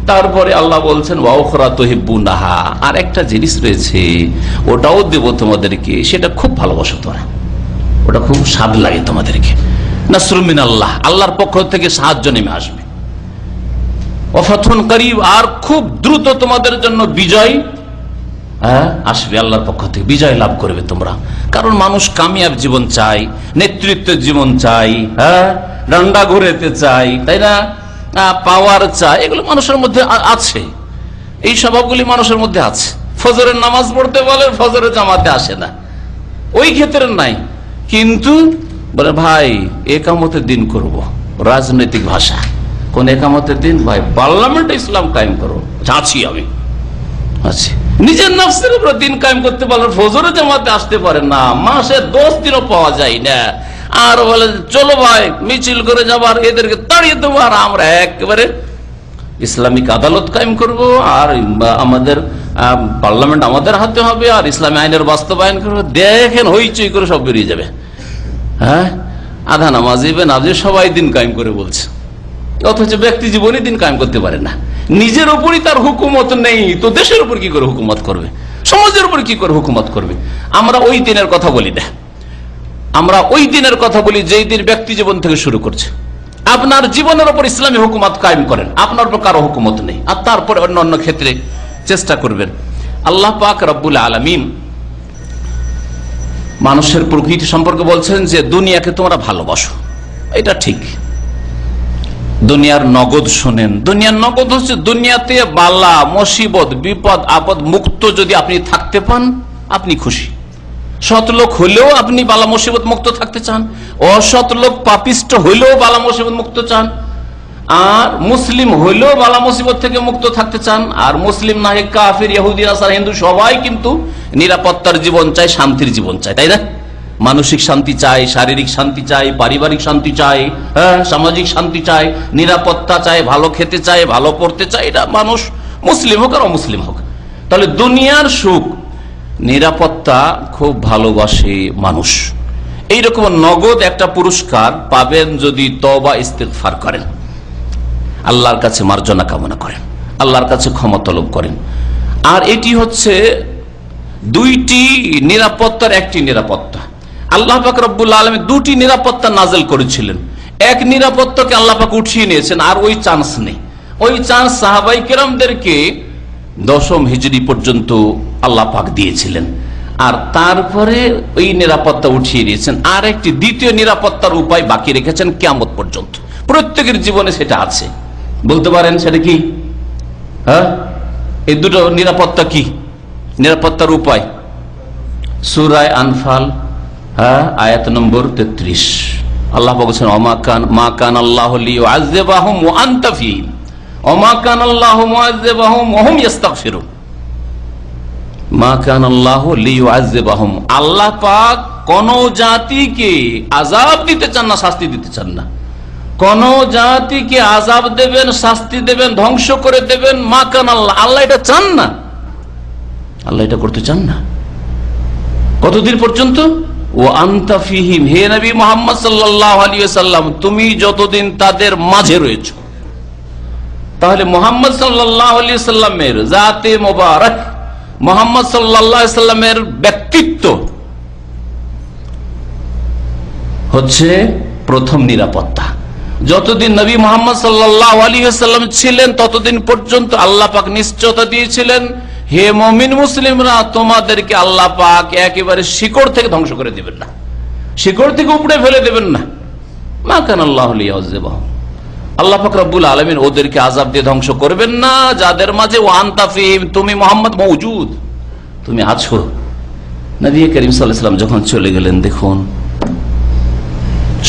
তারপরে আল্লাহ বলছেন ওয়া উখরা তুহিব্বুনাহা, আর একটা জিনিস রয়েছে ওটাও দেব তোমাদেরকে, সেটা খুব ভালোবাসো তোমরা, ওটা খুব স্বাদ লাগে তোমাদেরকে। নাসরুম মিনাল্লাহ, আল্লাহর পক্ষ থেকে সাহায্য নেমে আসবে। ওয়া ফাতহুন করিব, আর খুব দ্রুত তোমাদের জন্য বিজয় আসবে, আল্লাহর পক্ষ থেকে বিজয় লাভ করবে তোমরা। কারণ মানুষ কামিয়াব জীবন চাই, নেতৃত্বের জীবন চাই, ডান্ডা ঘুরেতে চাই, তাই না, পাওয়ার চাই, এগুলো মানুষের মধ্যে আছে, এই স্বভাবগুলি মানুষের মধ্যে আছে। ফজরের নামাজ পড়তে বলে, ফজরের জামাতে আসে না, ওই ক্ষেত্রে নাই, কিন্তু বলে ভাই একামতের দিন করব, রাজনৈতিক ভাষা, কোন একামতের দিন? ভাই পার্লামেন্টে ইসলাম কায়েম করো, আছি আমি, আছি। নিজের নফসের উপর দিন কায়েম করতে পারলে ফজরের জামাতে আসতে পারে না, মাসে 10 দিনও পাওয়া যায় না, আর বলে চলো ভাই মিছিল করে যাবার, এদেরকে তাড়িয়ে দেবো, আর আমরা একেবারে ইসলামিক আদালত কায়েম করব, আর আমাদের পার্লামেন্ট আমাদের হাতে হবে, আর ইসলামী আইনের বাস্তবায়ন করবো। দেখেন হইচই করে সব বেরিয়ে যাবে। আধা নামাজি বেনামাজি সবাই দিন কায়েম করে বলছে, অথচ ব্যক্তি জীবনে দিন কায়েম করতে পারে না। নিজের উপরই তার হুকুমত নেই, তো দেশের উপর কি করে হুকুমত করবে? সমাজের উপর কি করে হুকুমত করবে? আমরা ওই দিনের কথা বলি না, আমরা ওই দিনের কথা বলি যেই দিন ব্যক্তি জীবন থেকে শুরু করছে। আপনার জীবনের উপর ইসলামী হুকুমত কায়েম করেন, আপনার উপর কারো হুকুমত নেই, আর তারপরে অন্য অন্য ক্ষেত্রে চেষ্টা করবেন। আল্লাহ পাক রব্বুল আলামিন মানুষের প্রকৃতি সম্পর্কে বলছেন যে দুনিয়াকে তোমরা ভালোবাসো, এটা ঠিক। দুনিয়ার নগদ শোনেন, দুনিয়ার নগদ হচ্ছে দুনিয়াতে বালা মুসিবত বিপদ আপদ মুক্ত যদি আপনি থাকতে পান আপনি খুশি। সৎ লোক হলেও আপনি বালা মুসিবত মুক্ত থাকতে চান, অসৎ লোক পাপিষ্ট হইলেও বালা মুসিবত মুক্ত চান, আর মুসলিম হইলেও বালা মুসিবত থেকে মুক্ত থাকতে চান। আর মুসলিম না হয় কাফির, ইহুদি, নাসারা, হিন্দু সবাই কিন্তু নিরাপত্তার জীবন চায়, শান্তির জীবন চায়, তাই না? মানসিক শান্তি চাই, শারীরিক শান্তি চাই, পারিবারিক শান্তি চাই, সামাজিক শান্তি চাই, নিরাপত্তা চাই, ভালো খেতে চাই, ভালো পড়তে চাই। এটা মানুষ মুসলিম হোক আর অমুসলিম হোক। তাহলে দুনিয়ার সুখ নিরাপত্তা খুব ভালোবাসে মানুষ। এইরকম নগদ একটা পুরস্কার পাবেন যদি তওবা ইস্তিগফার করেন, আল্লাহর কাছে মার্জনা কামনা করেন, আল্লাহর কাছে ক্ষমা তলব করেন। আর এটি হচ্ছে দুইটি নিরাপত্তার একটি নিরাপত্তা। আল্লাহ পাক রব্বুল আলামিন দুটি নিরাপত্তা নাযিল করেছিলেন। এক নিরাপত্তাকে আল্লাহ পাক উঠিয়ে নিয়েছেন, আর ওই চান্স নেই। ওই চান্স সাহাবাই কেরামদেরকে 10ম হিজরি পর্যন্ত আল্লাহ পাক দিয়েছিলেন, আর তারপরে ওই নিরাপত্তা উঠিয়ে দিয়েছেন। আর একটি দ্বিতীয় নিরাপত্তার উপায় বাকি রেখেছেন কিয়ামত পর্যন্ত। প্রত্যেকের জীবনে সেটা আছে, বলতে পারেন সেটা কি? এই দুটো নিরাপত্তা কি? নিরাপত্তার উপায় সূরা আনফাল আয়াত নম্বর 33 আল্লাহ বলেছেন মা কান আল্লাহু লিয়ুআযযিবাহুম ওয়া আনতা ফীহিম ওয়া মা কান আল্লাহু মুআযযিবাহুম ওয়া হুম ইস্তাগফিরুন। মা কান আল্লাহু লিয়ুআযযিবাহুম, আল্লাহ পাক কোন জাতিকে আযাব দিতে চান না, শাস্তি দিতে চান না। কোন জাতিকে আযাব দেবেন, শাস্তি দেবেন, ধ্বংস করে দেবেন, মা কান আল্লাহ, আল্লাহ এটা চান না, আল্লাহ এটা করতে চান না। কতদিন পর্যন্ত? ও আনতা ফীহিম, হে নবী মুহাম্মদ সাল্লাল্লাহু আলাইহি ওয়াসাল্লাম, তুমি যতদিন তাদের মাঝে রয়েছো। তাহলে মুহাম্মদ সাল্লাল্লাহু আলাইহি ওয়াসাল্লামের জাতে মোবারক, মুহাম্মদ সাল্লাল্লাহু আলাইহি ওয়াসাল্লামের ব্যক্তিত্ব হচ্ছে প্রথম নিরাপত্তা। যতদিন নবী মুহাম্মদ সাল্লাল্লাহু আলাইহি ওয়াসাল্লাম ছিলেন ততদিন পর্যন্ত আল্লাহ পাক নিশ্চয়তা দিয়েছিলেন, হে মুমিন মুসলিমরা, তোমাদেরকে আল্লাহ পাক একেবারে শিকড় থেকে ধ্বংস করে দিবেন না, শিকড় থেকে উপড়ে ফেলে দেবেন না। মা কানা আল্লাহু লিয়ুআযযিবাহুম, আল্লাহ পাক রব্বুল আলামিন ওদেরকে আযাব দিয়ে ধ্বংস করবেন না যাদের মাঝে ওয়া আনতা ফীহিম, তুমি মুহাম্মদ মওজুদ, তুমি আছো। নবী করিম সাল্লাল্লাহু আলাইহি ওয়াসাল্লাম যখন চলে গেলেন, দেখুন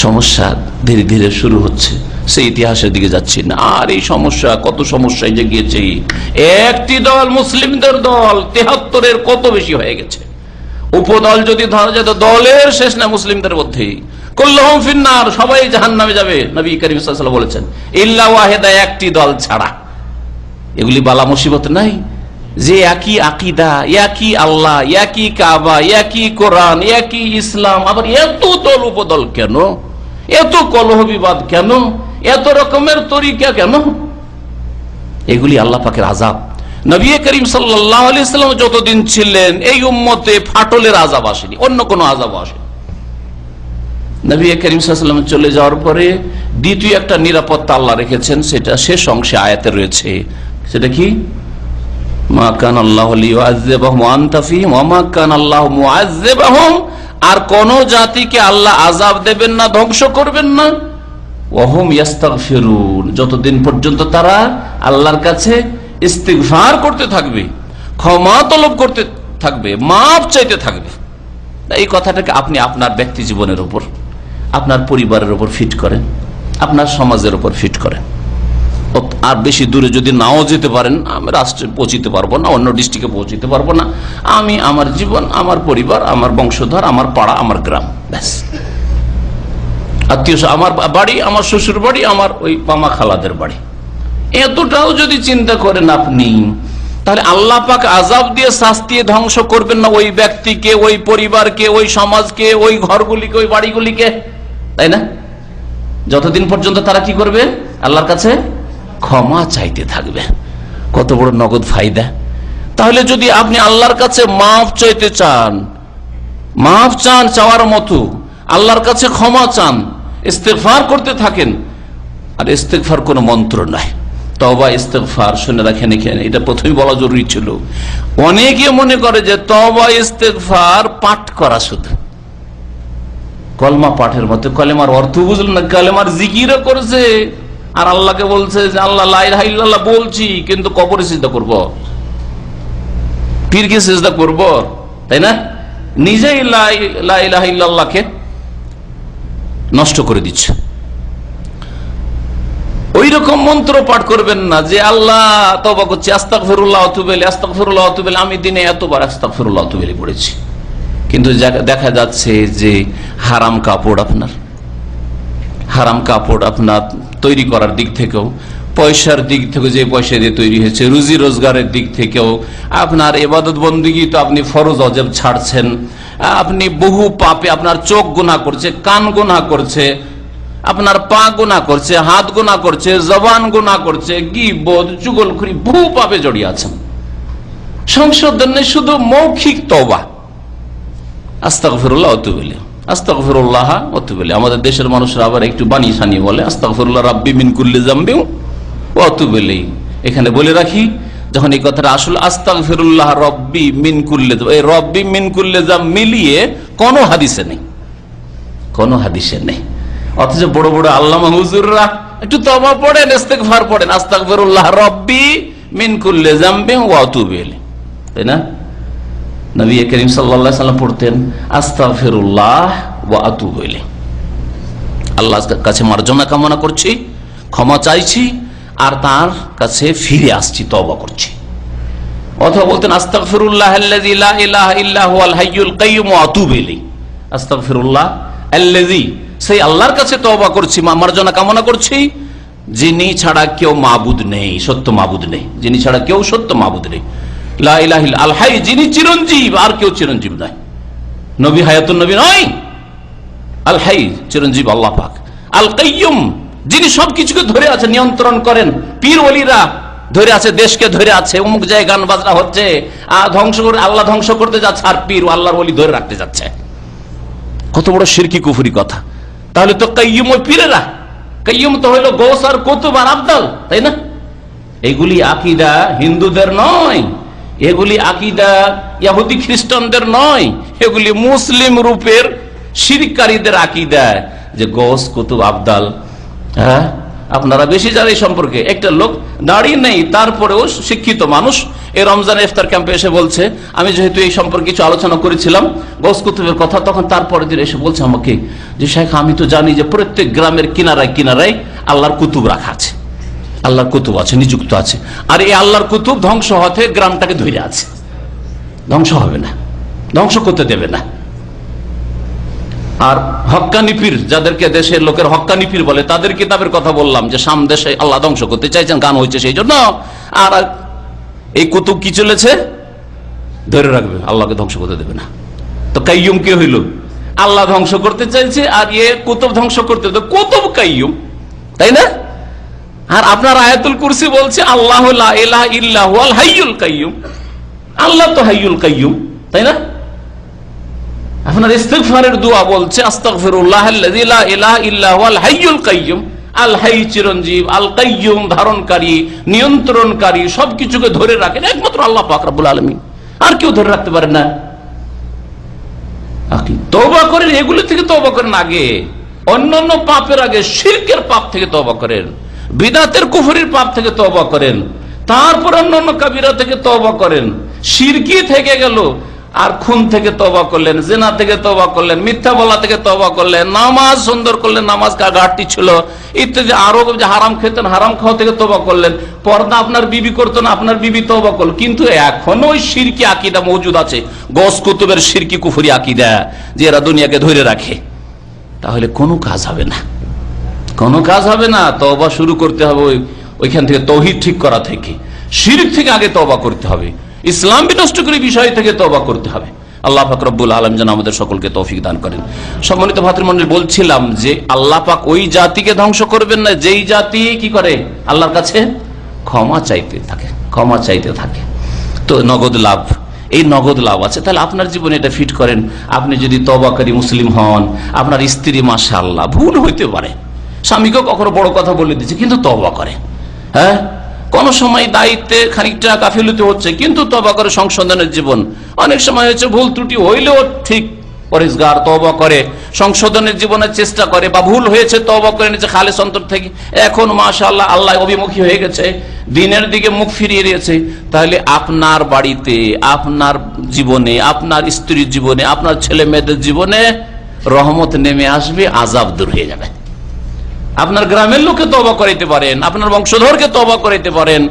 সমস্যা ধীরে ধীরে শুরু হচ্ছে, সেই ইতিহাসের দিকে যাচ্ছি না। আর এই সমস্যা, কত সমস্যায় যে গিয়েছে। একটি দল, মুসলিমদের দল 73-এর কত বেশি হয়ে গেছে। উপদল যদি ধরা যায় তো দলের শেষ না মুসলিমদের মধ্যে। কুল্লুহুম ফিন্নার, সবাই জাহান্নামে যাবে, নবী করিম সাল্লাল্লাহু আলাইহি ওয়াসাল্লাম বলেছেন, ইল্লা ওয়াহিদা, একটি দল ছাড়া। এগুলি বালা মুসিবত নাই যে একই আকীদা, একই আল্লাহ, একই কাবা, একই কোরআন, একই ইসলাম, আবার এত দল উপদল কেন? এত কলহ বিবাদ কেন? এত রকমের তরিকা কেন? এগুলি আল্লাহ পাকের আযাব। নবী করিম সাল্লাল্লাহু আলাইহি ওয়াসাল্লাম যতদিন ছিলেন এই উম্মতে ফাটলের আযাব আসেনি, অন্য কোনো আযাব আসেনি। নবী করিম সাল্লাল্লাহু আলাইহি ওয়াসাল্লাম চলে যাওয়ার পরে দ্বিতীয় একটা নিরাপত্তা আল্লাহ রেখেছেন, সেটা শেষ অংশে আয়াতে রয়েছে। সেটা কি? মা কান আল্লাহু লিয়ুআযযিবাহুম ওয়া আনতা ফীহিম ওয়া মা কান আল্লাহু মুআযযিবাহুম, আর কোন জাতিকে আল্লাহ আযাব দেবেন না, ধ্বংস করবেন না, ওয়া হুম ইস্তাগফিরুন, যতদিন পর্যন্ত তারা আল্লাহর কাছে ইস্তিগফার করতে থাকবে, ক্ষমা তলব করতে থাকবে, মাফ চাইতে থাকবে। এই কথাটাকে আপনি আপনার ব্যক্তি জীবনের উপর, আপনার পরিবারের উপর ফিট করেন, আপনার সমাজের উপর ফিট করেন। আর বেশি দূরে যদি নাও যেতে পারেন, আমি রাষ্ট্রে পৌঁছিতে পারবো না, অন্য ডিস্ট্রিক্টে পৌঁছিতে পারবো না, আমি আমার জীবন, আমার পরিবার, আমার বংশধর, আমার পাড়া, আমার গ্রাম, ব্যাস। আত্মীয়, আমার বাড়ি, আমার শ্বশুর বাড়ি, আমার ওই মামা খালাদের বাড়ি, এতটাও যদি চিন্তা করেন আপনি, তাহলে আল্লাহ পাক আযাব দিয়ে শাস্তি ধ্বংস করবেন না ওই ব্যক্তিকে, ওই পরিবারকে, ওই সমাজকে, ওই ঘরগুলিকে, ওই বাড়িগুলিকে, তাই না? যতদিন পর্যন্ত তারা কি করবে? আল্লাহর কাছে ক্ষমা চাইতে থাকবে। কত বড় নগদ ফায়দা! তাহলে যদি আপনি আল্লাহর কাছে মাফ চাইতে চান, মাফ চান চাওয়ার মতো, আল্লাহর কাছে ক্ষমা চান, ইস্তেগফার করতে থাকেন। আর ইস্তেগফার কোনো মন্ত্র নাই, তওবা ইস্তেগফার। শুনে রাখেন, এখানে এটা প্রথমেই বলা জরুরি ছিল। অনেকে মনে করে যে তওবা ইস্তেগফার পাঠ করা শুধু, কলমা পাঠের মতো, কলেমার অর্থ বুঝল না, কলেমার জিকিরও করছে আর আল্লাহকে বলছে যে আল্লাহ লা ইলাহা ইল্লাল্লাহ বলছি, কিন্তু কবরে সিজদা করব, পীরকে সিজদা করব, তাই না? নিজেই লা ইলাহা ইল্লাল্লাহকে নষ্ট করে দিচ্ছে। ওই রকম মন্ত্র পাঠ করবেন না যে আল্লাহ তওবা করছি, আস্তাগফিরুল্লাহ ওয়া আতুবু ইলাইহি, আস্তাগফিরুল্লাহ ওয়া আতুবু ইলাইহি, আমি দিনে এতবার আস্তাগফিরুল্লাহ ওয়া আতুবু ইলাইহি পড়েছি। কিন্তু দেখা যাচ্ছে যে হারাম কাপড় আপনার তৈরি করার দিক থেকেও, পয়সার দিক থেকে, যে পয়সা দিয়ে তৈরি হয়েছে, রুজি রোজগারের দিক থেকেও, আপনার ইবাদত বন্দেগী তো আপনি ফরজ ওয়াজিব ছাড়ছেন, আপনি বহু পাপে, আপনার চোখ গুনাহ করছে, কান গুনাহ করছে, আপনার পা গুনাহ করছে, হাত গুনাহ করছে, জবান গুনাহ করছে, গীবত, চুগলখড়ি, বহু পাপে জড়িয়ে আছেন। সংশোধন নেই, শুধু মৌখিক তওবা, আস্তাগফিরুল্লাহ ওয়া আতুবু ইলাইহি, আস্তাগফিরুল্লাহ ওয়া আতুবু ইলাইহি। আমাদের দেশের মানুষরা আবার একটু বানিয়ে সানিয়ে বলে আস্তাগফিরুল্লাহ রাব্বি মিন কুল্লি যামবি ওয়া আতুবু ইলাইহি। এখানে বলে রাখি, যখন এই কথাটা আসলে আস্তাগফিরুল্লাহ রাব্বি মিন কুল্লি, এই রাব্বি মিন কুল্লি যাম মিলিয়ে কোনো হাদিসে নেই, কোনো হাদিসে নেই। অথচ বড় বড় আল্লামা হুজুররা একটু তওবা পড়েন, ইস্তেগফার পড়েন, আস্তাগফিরুল্লাহ রাব্বি মিন কুল্লি যামবি ওয়া আতুবু ইলাইহি, তাই না? নবী করিম সাল্লাল্লাহু আলাইহি ওয়াসাল্লাম পড়তেন আস্তাগফিরুল্লাহ ওয়া আতুবু ইলাইহি, আল্লাহর কাছে মার্জনা কামনা করছি, ক্ষমা চাইছি, আর তার কাছে ফিরে আসছি, তওবা করছি। অথবা বলতেন আস্তাগফিরুল্লাহাল্লাযী লা ইলাহা ইল্লা হুয়াল হাইয়ুল কাইয়্যুম ওয়া আতুবু ইলাইহি, আস্তাগফিরুল্লাহ আল্লাযী, সেই আল্লাহর কাছে তওবা করছি, মার্জনা কামনা করছি, যিনি ছাড়া কেউ মাবুদ নেই, সত্য মাবুদ নেই, যিনি ছাড়া কেউ সত্য মাবুদ নেই, লা ইলাহা ইল্লা আল হাই, যিনি চিরঞ্জীব, আর কেউ চিরঞ্জীব নয়, নবী হায়াতুন নবী নয়, আল হাই চিরঞ্জীব আল্লাহ পাক, আল কাইয়্যুম যিনি সবকিছুকে ধরে আছে, নিয়ন্ত্রণ করেন। পীর ওলিরা ধরে আছে, দেশকে ধরে আছে, অমুক জায়গায় গান বাজনা হচ্ছে, ধ্বংস করে, আল্লাহ ধ্বংস করতে যাচ্ছে, আর পীর আল্লাহর ওলি ধরে রাখতে যাচ্ছে। কত বড় শিরকি কুফরি কথা। তাহলে তো কাইয়্যুম ওই পীরেরা, কাইয়্যুম তো হইল গৌস আর কুতুব আর আবদাল, তাই না? এগুলি আকীদা হিন্দুদের নয়, এগুলি আকীদা ইহুদি খ্রিস্টানদের নয়, এগুলি মুসলিম রূপের শিরকারীদের আকীদা, যে গৌস কুতুব আবদাল। হ্যাঁ, আপনারা বেশি জানেন এই সম্পর্কে। একটা লোক দাঁড়িয়ে নেই, তারপরেও শিক্ষিত মানুষ, এই রমজান ইফতার ক্যাম্পে এসে বলছে, আমি যেহেতু এই সম্পর্কে কিছু আলোচনা করেছিলাম গৌস কুতুবের কথা, তখন তারপরে দিন এসে বলছে আমাকে যে শেখ, আমি তো জানি যে প্রত্যেক গ্রামের কিনারায় কিনারায় আল্লাহর কুতুব রাখা আছে, আল্লাহর কুতুব আছে, নিযুক্ত আছে, আর এই আল্লাহর কুতুব ধ্বংস হতে গ্রামটাকে ধরে আছে, ধ্বংস হবে না, ধ্বংস করতে দেবে না। আর হক্কানি পীর, যাদেরকে দেশের লোকের হক্কানি পীর বলে, তাদের কিতাবের কথা বললাম যে সাম দেশে আল্লাহ ধ্বংস করতে চাইছেন, গান হয়েছে সেই জন্য। আর এই কুতুব কি চলেছে, ধরে রাখবে, আল্লাহকে ধ্বংস করতে দেবে না। তো কাইয়ুম কে হইল? আল্লাহ ধ্বংস করতে চাইছে, আর ইয়ে কুতুব ধ্বংস করতে, তো কুতুব কাইয়ুম, তাই না? আর আপনার আয়াতুল কুরসি বলছে আল্লাহু লা ইলাহা ইল্লা হুয়াল হাইয়ুল কাইয়্যুম, আল্লাহ তো হাইয়ুল কাইয়্যুম, তাই না? আপনার ইস্তিগফারের দোয়া বলছে আস্তাগফিরুল্লাহাল্লাযী লা ইলাহা ইল্লা হুয়াল হাইয়ুল কাইয়্যুম, আল হাই চিরঞ্জীব, আল কাইয়্যুম ধারণকারী, নিয়ন্ত্রণকারী, সবকিছুকে ধরে রাখেন একমাত্র আল্লাহ পাক রব্বুল আলামিন, আর কেউ ধরে রাখতে পারে না। তওবা করেন, এগুলো থেকে তওবা করেন আগে, অন্যান্য পাপের আগে শিরকের পাপ থেকে তওবা করেন, বিদআতের কুফরির পাপ থেকে তওবা করেন, তারপর অন্যান্য কাবিরা থেকে তওবা করেন। শিরকি থেকে গেল, আর খুন থেকে তওবা করলেন, জিনা থেকে তওবা করলেন, মিথ্যা বলা থেকে তওবা করলেন, নামাজ সুন্দর করলেন, নামাজ ঘাটতি ছিল ইত্যাদি, আরো যে হারাম খেতেন, হারাম খাওয়া থেকে তওবা করলেন, পর্দা আপনার বিবি করতেন, আপনার বিবি তওবা করল, কিন্তু এখনো ওই শিরকি আকীদা মওজুদ আছে, গস কুতুবের শিরকি কুফরি আকীদা, যে এরা দুনিয়াকে ধরে রাখে। তাহলে কোনো কাজ হবে না, কোনো কাজ হবে না। তওবা শুরু করতে হবে ওইখান থেকে, তৌহিদ ঠিক করা থেকে, শিরক থেকে আগে তওবা করতে হবে, ইসলাম বিনষ্টকারী বিষয় থেকে তওবা করতে হবে। আল্লাহ পাক রব্বুল আলামিন যেন আমাদের সকলকে তৌফিক দান করেন। সম্মানিত ভাতৃমণ্ডলী, বলছিলাম যে আল্লাহ পাক ওই জাতিকে ধ্বংস করবেন না যেই জাতি কি করে, আল্লাহর কাছে ক্ষমা চাইতে থাকে, ক্ষমা চাইতে থাকে। তো নগদ লাভ, এই নগদ লাভ আছে। তাহলে আপনার জীবনে এটা ফিট করেন। আপনি যদি তওবাকারী মুসলিম হন, আপনার স্ত্রী মাশাআল্লাহ ভুল হইতে পারে, স্বামীকেও কখনো বড় কথা বলে দিচ্ছে কিন্তু তওবা করে, হ্যাঁ, কোন সময় দায়িত্বে খানিকটা গাফিলতি হচ্ছে কিন্তু তওবা করে সংশোধনের জীবন। অনেক সময় হচ্ছে ভুল ত্রুটি হইলেও ঠিক পরিষ্কার তওবা করে সংশোধনের জীবনের চেষ্টা করে, বা ভুল হয়েছে তওবা করে নিচ্ছে খালেস অন্তর থেকে, এখন মাশাআল্লাহ আল্লাহ অভিমুখী হয়ে গেছে, দিনের দিকে মুখ ফিরিয়ে দিয়েছে। তাহলে আপনার বাড়িতে, আপনার জীবনে, আপনার স্ত্রীর জীবনে, আপনার ছেলে মেয়েদের জীবনে রহমত নেমে আসবে, আযাব দূর হয়ে যাবে। আপনার গ্রামের লোককে তওবা করাইতে পারেন, আপনার বংশধরকে তওবা করাইতে পারেন,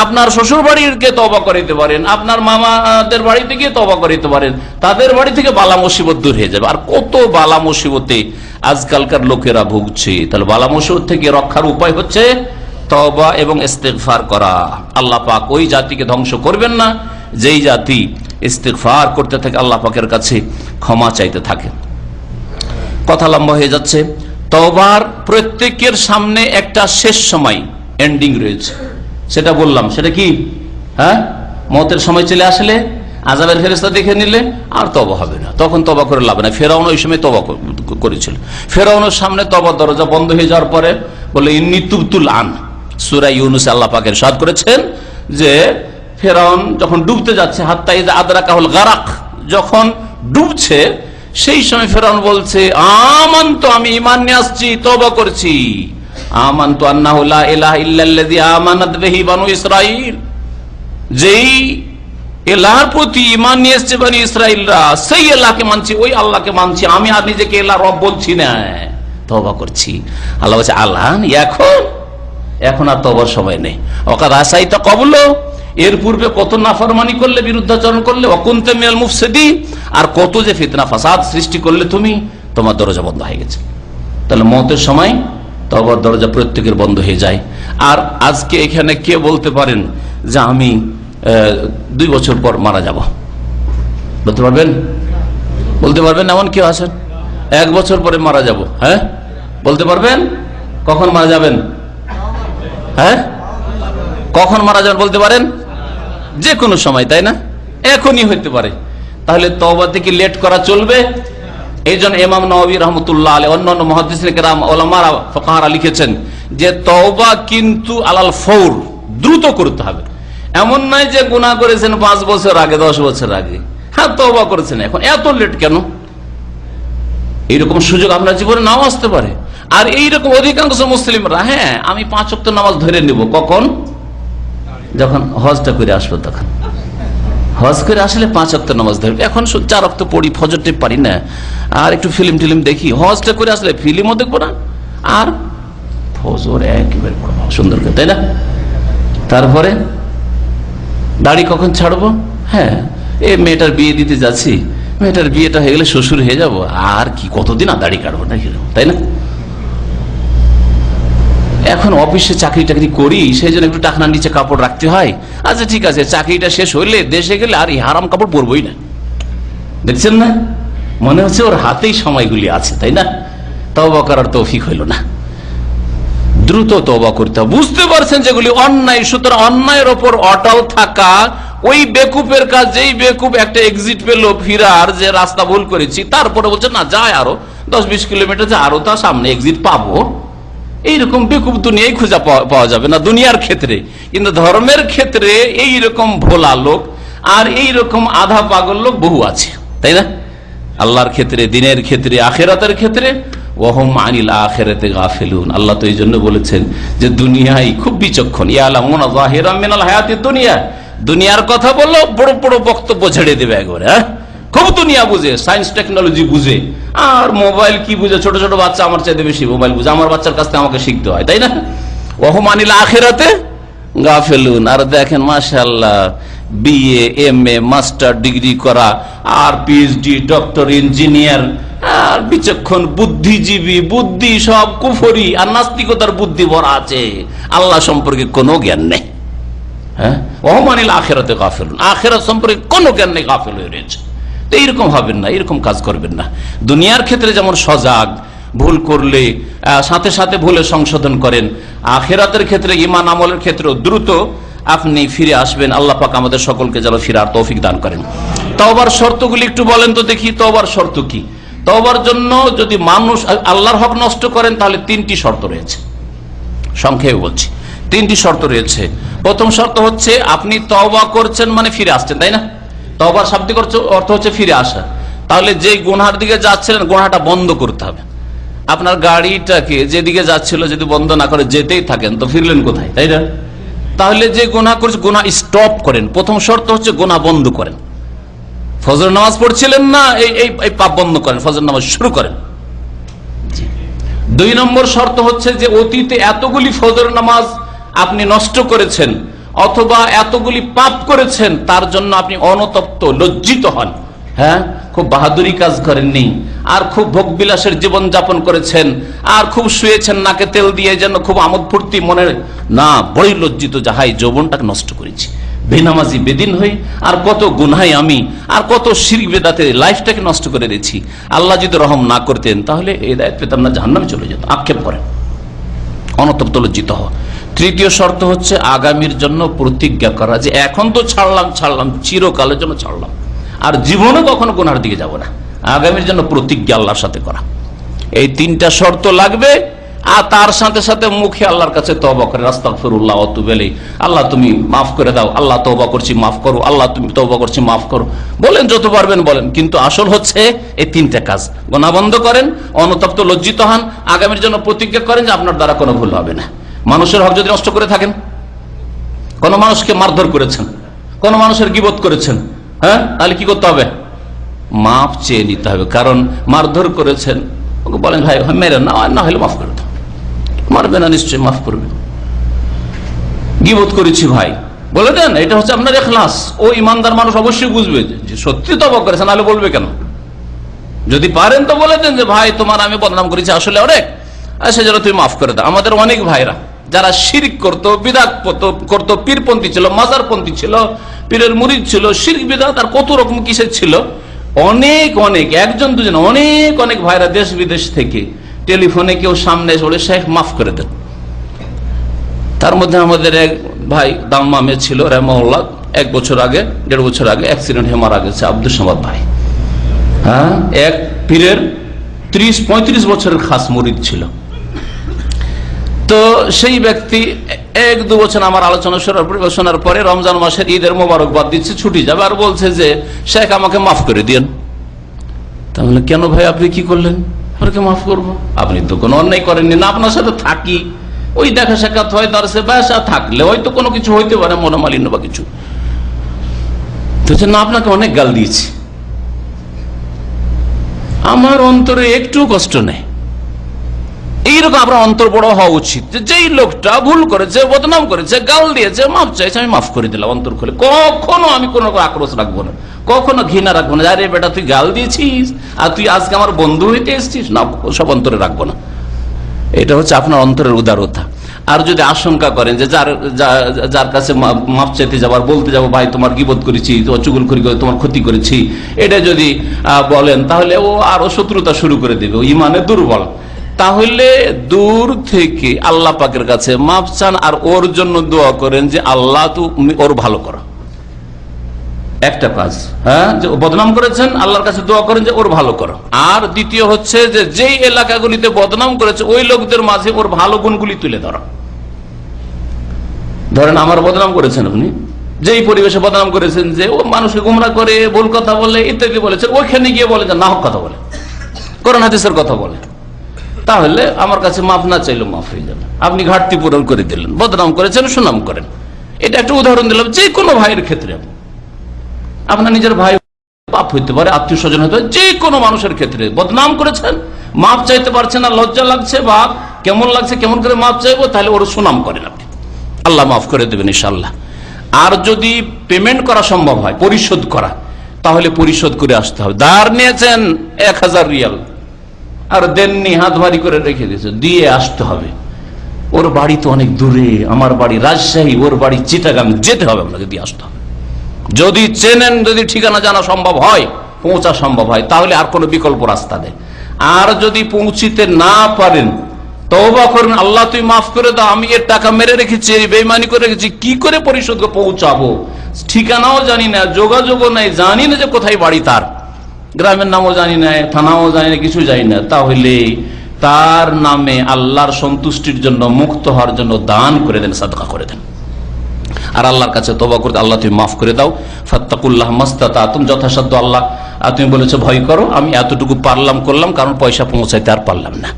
আপনার শ্বশুর বাড়িকে তওবা করাইতে পারেন, আপনার মামাদের বাড়িতে গিয়ে তওবা করাইতে পারেন, তাদের বাড়ি থেকে বালা মুসিবত দূর হয়ে যাবে। আর কত বালা মুসিবতে আজকালকার লোকেরা ভুগছে। তাহলে বালা মুসিবত থেকে রক্ষার উপায় হচ্ছে তওবা এবং ইস্তিগফার করা। আল্লাহ পাক ওই জাতিকে ধ্বংস করবেন না যেই জাতি ইস্তিগফার করতে থাকে, আল্লাহ পাকের কাছে ক্ষমা চাইতে থাকে। কথা লম্বা হয়ে যাচ্ছে। তওবার প্রত্যেকের সামনে একটা শেষ সময়, এন্ডিং রয়েছে, সেটা বললাম। সেটা কি? হ্যাঁ, মওতের সময় চলে আসলে, আযাবের ফেরেশতা দেখে নিলে আর তওবা হবে না, তখন তওবা করে লাভ নাই। ফেরাউন ওই সময় তওবা করেছিল। ফেরাউনের সামনে তওবার দরজা বন্ধ হয়ে যাওয়ার পরে বলে ইন্নী তুবতুল আন। সূরা ইউনূসে আল্লাহ পাক ইরশাদ করেছেন যে ফেরাউন যখন ডুবতে যাচ্ছে, হাত্তা ইযা আদরাকাহুল গারাক, যখন ডুবছে সেই সময় ফেরাউন বলছে আমানতু, আমি ঈমান নিয়ে আসছি, তওবা করছি। আমানতু আন্নাহু লা ইলাহা ইল্লাল্লাযী আমানাত বিহি বানু ইসরাঈল, যেই আল্লাহর প্রতি ঈমান নিয়ে এসেছে বনি ইসরাঈলরা, সেই আল্লাহকে মানছি, ওই আল্লাহকে মানছি, আমি আর নিজেকে আল্লাহ রব বলছি না, তওবা করছি। আল্লাহ বলছে আল্লাহ এখন আর তওবার সময় নেই। ওয়াকাদ আসাইতা ক্বাবলু, এর পূর্বে কত নাফরমানি করলে, বিরুদ্ধাচরণ করলে, ওয়া কুনতা মিনাল মুফসিদিন, আর কত যে ফিতনা ফাসাদ সৃষ্টি করলে তুমি, তোমার দরজা বন্ধ হয়ে গেছে। তাহলে মওতের সময় তওবার দরজা প্রত্যেকের বন্ধ হয়ে যায়। আর আজকে এখানে কে বলতে পারেন যে আমি 2 বছর পর মারা যাব? বলতে পারবেন? বলতে পারবেন? এমন কেউ আছেন 1 বছর পরে মারা যাব? হ্যাঁ, বলতে পারবেন? কখন মারা যাবেন? হ্যাঁ, কখন মারা যাবেন বলতে পারেন? যে কোনো সময়, তাই না? এখনই হইতে পারে। তাহলে তওবা থেকে লেট করা চলবে? এই জন্য ইমাম নওয়াবী রাহমাতুল্লাহ আলাইহি, অন্যান্য মুহাদ্দিসিন কেরাম, উলামারা, ফুকাহারা লিখেছেন যে তওবা কিন্তু আলাল ফৌর, দ্রুত করতে হবে। এমন নয় যে গুনাহ করেছেন 5 বছর আগে, 10 বছর আগে, হ্যাঁ তওবা করেছেন এখন, এত লেট কেন? এইরকম সুযোগ আপনার জীবনে নাও আসতে পারে। আর এইরকম অধিকাংশ মুসলিমরা, হ্যাঁ আমি 5 ওয়াক্ত নামাজ ধরে নেব, কখন? যখন হজটা করে আসবো, তখন হজ করে আসলে 5 ওয়াক্ত নামাজ ধরবে। এখন 4 ওয়াক্ত পড়ি, ফজরটা পারি না, আর একটু ফিল্ম টিলিম দেখি। হজটা করে আসলে ফিল্মও দেখবো না, আর ফজর একেবারে পড়বো সুন্দর করে, তাই না? তারপরে দাড়ি কখন ছাড়বো? হ্যাঁ, এই মেয়েটার বিয়ে দিতে যাচ্ছি, মেয়েটার বিয়েটা হয়ে গেলে শ্বশুর হয়ে যাব, আর কি কতদিন আর দাড়ি কাটবো না, তাই না? এখন অফিসে চাকরি টাকরি করি, সেই জন্য একটু টাকনার নিচে কাপড় রাখতে হয়। আচ্ছা ঠিক আছে, চাকরিটা শেষ হইলে দেশে গেলে আর এই হারাম কাপড় পরবই না। দেখছেন না, মনে হচ্ছে ওর হাতেই সময়গুলি আছে, তাই না? তওবা করার তৌফিক হইল না। দ্রুত তওবা করতে হবে। বুঝতে পারছেন যেগুলি অন্যায়, সুতরাং অন্যায়ের ওপর অটল থাকা ওই বেকুপের কাজ। যেই বেকুপ একটা এক্সিট পেল ফিরার, যে রাস্তা ভুল করেছি, তারপরে বলছে না যায় আরো 10-20 কিলোমিটার, যে আরো তার সামনে এক্সিট পাবো, এইরকম বেকুব দুনিয়ায় খুঁজে পাওয়া যাবে না দুনিয়ার ক্ষেত্রে। কিন্তু ধর্মের ক্ষেত্রে এইরকম ভোলা লোক আর এইরকম আধা পাগল লোক বহু আছে, তাই না? আল্লাহর ক্ষেত্রে, দিনের ক্ষেত্রে, আখিরাতের ক্ষেত্রে ওয়াহুম আনিল আখিরাতি গাফিলুন। আল্লাহ তো এই জন্য বলেছেন যে দুনিয়ায় খুব বিচক্ষণ, ইয়ালামুনা যাহিরাম মিনাল হায়াতিদ দুনিয়া, দুনিয়ার কথা বললো বড় বড় বক্তব্য ছেড়ে দেবে একবারে। হ্যাঁ, খুব দুনিয়া বুঝে, সায়েন্স টেকনোলজি বুঝে, আর মোবাইল কি বুঝে, ছোট ছোট বাচ্চা আমার চাইতে বেশি মোবাইল বুঝে, আমার বাচ্চার কাছ থেকে আমাকে শিখতে হয়, তাই না? ওয়াহুম আনিল আখিরাতি গাফিলুন। আর দেখেন মাশাআল্লাহ, বিএ, এমএ, মাস্টার ডিগ্রি করা, আর পিএইচডি, ডক্টর, ইঞ্জিনিয়ার, আর বিচক্ষণ বুদ্ধিজীবী, বুদ্ধি সব কুফরি আর নাস্তিকতার বুদ্ধি ভরা আছে, আল্লাহ সম্পর্কে কোনো জ্ঞান নেই। হ্যাঁ, ওয়াহুম আনিল আখিরাতি গাফিলুন, আখিরাত সম্পর্কে কোনো জ্ঞান নেই, গাফিল হয়ে রয়েছে। তো এইরকম হবেন না, এরকম কাজ করবেন না। দুনিয়ার ক্ষেত্রে যেমন সজাগ, ভুল করলে সাথে সাথে ভুলে সংশোধন করেন, আখিরাতের ক্ষেত্রে, ঈমান আমলের ক্ষেত্রে দ্রুত আপনি ফিরে আসবেন। আল্লাহ পাক আমাদের সকলকে যেন ফিরার তৌফিক দান করেন। তওবার শর্তগুলি একটু বলেন তো দেখি, তওবার শর্ত কি? তওবার জন্য যদি মানুষ আল্লাহর হক নষ্ট করেন তাহলে 3টি শর্ত রয়েছে, সংক্ষেপে বলছি। 3টি শর্ত রয়েছে। প্রথম শর্ত হচ্ছে আপনি তওবা করছেন মানে ফিরে আসছেন, তাই না? তওবার শাব্দিক অর্থ হচ্ছে ফিরে আসা। তাহলে যে গুনার দিকে যাচ্ছিলেন গুনাহটা বন্ধ করতে হবে। আপনার গাড়িটাকে যেদিকে যাচ্ছিল যদি বন্ধ না করে যেতেই থাকেন তো ফিরলেন কোথায়, তাই না? তাহলে যে গুনাহ করছে গুনাহ স্টপ করেন। প্রথম শর্ত হচ্ছে গুনাহ বন্ধ করেন। ফজর নামাজ পড়ছিলেন না, এই পাপ বন্ধ করেন, ফজর নামাজ শুরু করেন। 2 নম্বর শর্ত হচ্ছে যে অতীতে এতগুলি ফজর নামাজ আপনি নষ্ট করেছেন অথবা এতগুলি পাপ করেছেন তার জন্য আপনি অনুতপ্ত, লজ্জিত হন। হ্যাঁ, খুব বাহাদুরি কাজ করেননি, আর খুব ভোগ বিলাসের জীবন যাপন করেছেন, আর খুব শুয়েছেন নাকে তেল দিয়ে, যেন খুব আমোদ ফুর্তি মনে না, বড়ই লজ্জিত, যাহাই যৌবনটাকে নষ্ট করেছি, বেনামাজি বেদিন হই, আর কত গুনাহ আমি, আর কত শিরক বিদআতে লাইফটাকে নষ্ট করে দিয়েছি। আল্লাহ যদি রহম না করতেন তাহলে হিদায়াত পেতাম না, জাহান্নামে চলে যেত। আক্ষেপ করেন, অনুতপ্ত, লজ্জিত হওয়া। 3য় শর্ত হচ্ছে আগামীর জন্য প্রতিজ্ঞা করা যে এখন তো ছাড়লাম, চিরকালের জন্য ছাড়লাম, আর জীবনে কখনো গুনার দিকে যাব না। আগামীর জন্য প্রতিজ্ঞা আল্লাহর সাথে করা। এই 3টা শর্ত লাগবে। আর তার সাথে সাথে মুখে আল্লাহর কাছে তওবা করে, আস্তাগফিরুল্লাহ ওয়া আতুবু ইলাইহি, আল্লাহ তুমি মাফ করে দাও, আল্লাহ তওবা করছি মাফ করো, আল্লাহ তুমি তওবা করছি মাফ করো, বলেন, যত পারবেন বলেন। কিন্তু আসল হচ্ছে এই 3টে কাজ। গুনাহ বন্ধ করেন, অনুতপ্ত লজ্জিত হন, আগামীর জন্য প্রতিজ্ঞা করেন যে আপনার দ্বারা কোনো ভুল হবে না। মানুষের হক যদি নষ্ট করে থাকেন, কোন মানুষকে মারধর করেছেন, কোন মানুষের গীবত করেছেন, হ্যাঁ, তাহলে কি করতে হবে? মাফ চেয়ে নিতে হবে। কারণ মারধর করেছেন, ওকে বলেন ভাই মেরে না হলে মাফ করে দাও, মারবে না নিশ্চয়ই, মাফ করবে। গীবত করেছি ভাই, বলে দেন, এটা হচ্ছে আপনার ইখলাস। ও ইমানদার মানুষ অবশ্যই বুঝবে যে সত্যি তওবা করেছেন, নাহলে বলবে কেন? যদি পারেন তো বলে দেন যে ভাই তোমার আমি বদনাম করেছি আসলে অনেক, সেজন্য তুমি মাফ করে দাও। আমাদের অনেক ভাইরা যারা শিরক করতো, বিদআত করতো, পীরপন্থী ছিল, মাজারপন্থী ছিল, পীরের মুরিদ ছিল, শিরক বিদআত আর কত রকম কিসের ছিল, অনেক একজন দুজন অনেক ভাইরা দেশ বিদেশ থেকে টেলিফোনে কেউ সামনে এসে বলে শেখ মাফ করে দেন। তার মধ্যে আমাদের এক ভাই দাম্মামে ছিল রাহিমাহুল্লাহ, 1 বছর আগে 1.5 বছর আগে অ্যাক্সিডেন্ট হয়ে মারা গেছে আব্দুল সামাদ ভাই। হ্যাঁ, এক পীরের 30-35 বছরের খাস মুরিদ ছিল। তো সেই ব্যক্তি 1-2 বছর আমার আলোচনা শোনার পরে রমজান মাসের ঈদের মোবারকবাদ দিচ্ছে, ছুটি যাবে, আর বলছে যে শেখ আমাকে মাফ করে দিয়েন। তাহলে কেন ভাই আপনি কি করলেন? আপনাকে মাফ করবো? আপনি তো কোনো অন্যায় করেননি না, আপনার সাথে থাকি, ওই দেখা সাক্ষাৎ হয়, দারসে বাসা থাকলে হয়তো কোনো কিছু হইতে পারে, মনোমালিন্য বা কিছু, তো না আপনাকে অনেক গাল দিয়েছি, আমার অন্তরে একটু কষ্ট নেই। এইরকম আপনার অন্তর বড় হওয়া উচিত যে যেই লোকটা ভুল করেছে, বদনাম করেছে, গাল দিয়েছে, মাফ চাইছে, আমি মাফ করে দিলাম অন্তর খুলে। কখনো আমি কোনো আক্রোশ রাখবো না, কখনো ঘৃণা রাখবো না, আরে বেটা তুই গাল দিয়েছিস আর তুই আজকে আমার বন্ধু হইতে এসছিস, না, সব অন্তরে রাখবো না। এটা হচ্ছে আপনার অন্তরের উদারতা। আর যদি আশঙ্কা করেন যে যার কাছে মাপ চাইতে যাবো আর বলতে যাবো ভাই তোমার গীবত করেছি, তোমার চুগলখড়ি করে তোমার ক্ষতি করেছি, এটা যদি বলেন তাহলে ও আরো শত্রুতা শুরু করে দেবে, ও ইমানে দুর্বল। তাহলে দূর থেকে আল্লাহ পাকের কাছে মাপ চান আর ওর জন্য দোয়া করেন যে আল্লাহ তুমি ওর ভালো করো। একটা কাজ, হ্যাঁ, যে বদনাম করেছেন আল্লাহর কাছে দোয়া করেন যে ওর ভালো করো। আর দ্বিতীয় হচ্ছে যে যেই এলাকাগুলিতে বদনাম করেছে ওই লোকদের মাঝে ওর ভালো গুণগুলি তুলে ধরো। ধরেন আমার বদনাম করেছেন আপনি, যেই পরিবেশে বদনাম করেছেন যে ও মানুষকে গুমরা করে, ভুল কথা বলে, ইত্যাদি বলেছেন, ওইখানে গিয়ে বলে যে নাহক কথা বলে, কোরআন হাদিসের কথা বলে, তাহলে আমার কাছে মাফ না চাইলেও মাফ হয়ে যাবে। আপনি ঘাটতি পূরণ করে দিলেন, বদনাম করেছেন, সুনাম করেন। এটা একটা উদাহরণ দিলাম। যে কোনো ভাইয়ের ক্ষেত্রে, আপনার নিজের ভাই পাপ হইতে পারে, আত্মীয় স্বজন হইতে পারে, যে কোনো মানুষের ক্ষেত্রে বদনাম করেছেন, মাপ চাইতে পারছেন না, লজ্জা লাগছে বা কেমন লাগছে, কেমন করে মাপ চাইবো, তাহলে ওর সুনাম করেন আপনি, আল্লাহ মাফ করে দেবেন ইনশাআল্লাহ। আর যদি পেমেন্ট করা সম্ভব হয়, পরিশোধ করা, তাহলে পরিশোধ করে আসতে হবে। ধার নিয়েছেন 1000 রিয়াল আর দেননি, হাত ভারী করে রেখে দিয়েছে, দিয়ে আসতে হবে। ওর বাড়ি তো অনেক দূরে, আমার বাড়ি রাজশাহী, ওর বাড়ি চিটাগাং, যেতে হবে আপনাকে, দিয়ে আসতে হবে। যদি চেনেন, যদি ঠিকানা জানা সম্ভব হয়, পৌঁছা সম্ভব হয়, তাহলে আর কোনো বিকল্প রাস্তা নেই। আর যদি পৌঁছিতে না পারেন, তওবা করবেন, আল্লাহ তুই মাফ করে দাও, আমি এর টাকা মেরে রেখেছি, বেঈমানি করে রেখেছি, কি করে পরিশোধ পৌঁছাবো, ঠিকানাও জানি না, যোগাযোগও নাই, জানি না যে কোথায় বাড়ি তার, গ্রামের নামও জানি না, থানাও জানি না, কিছু জানি না, তাহলে তার নামে আল্লাহর সন্তুষ্টির জন্য, মুক্ত হওয়ার জন্য দান করে দেন, সাদকা করে দেন। আর আল্লাহর কাছে তওবা করতে, আল্লাহ তুমি মাফ করে দাও, ফাত্তাকুল্লাহ মাস্তাতাতুম, যথাসাধ্য আল্লাহ তুমি বলেছো ভয় করো, আমি এতটুকু পারলাম করলাম, কারণ পয়সা পৌঁছাইতে আর পারলাম না।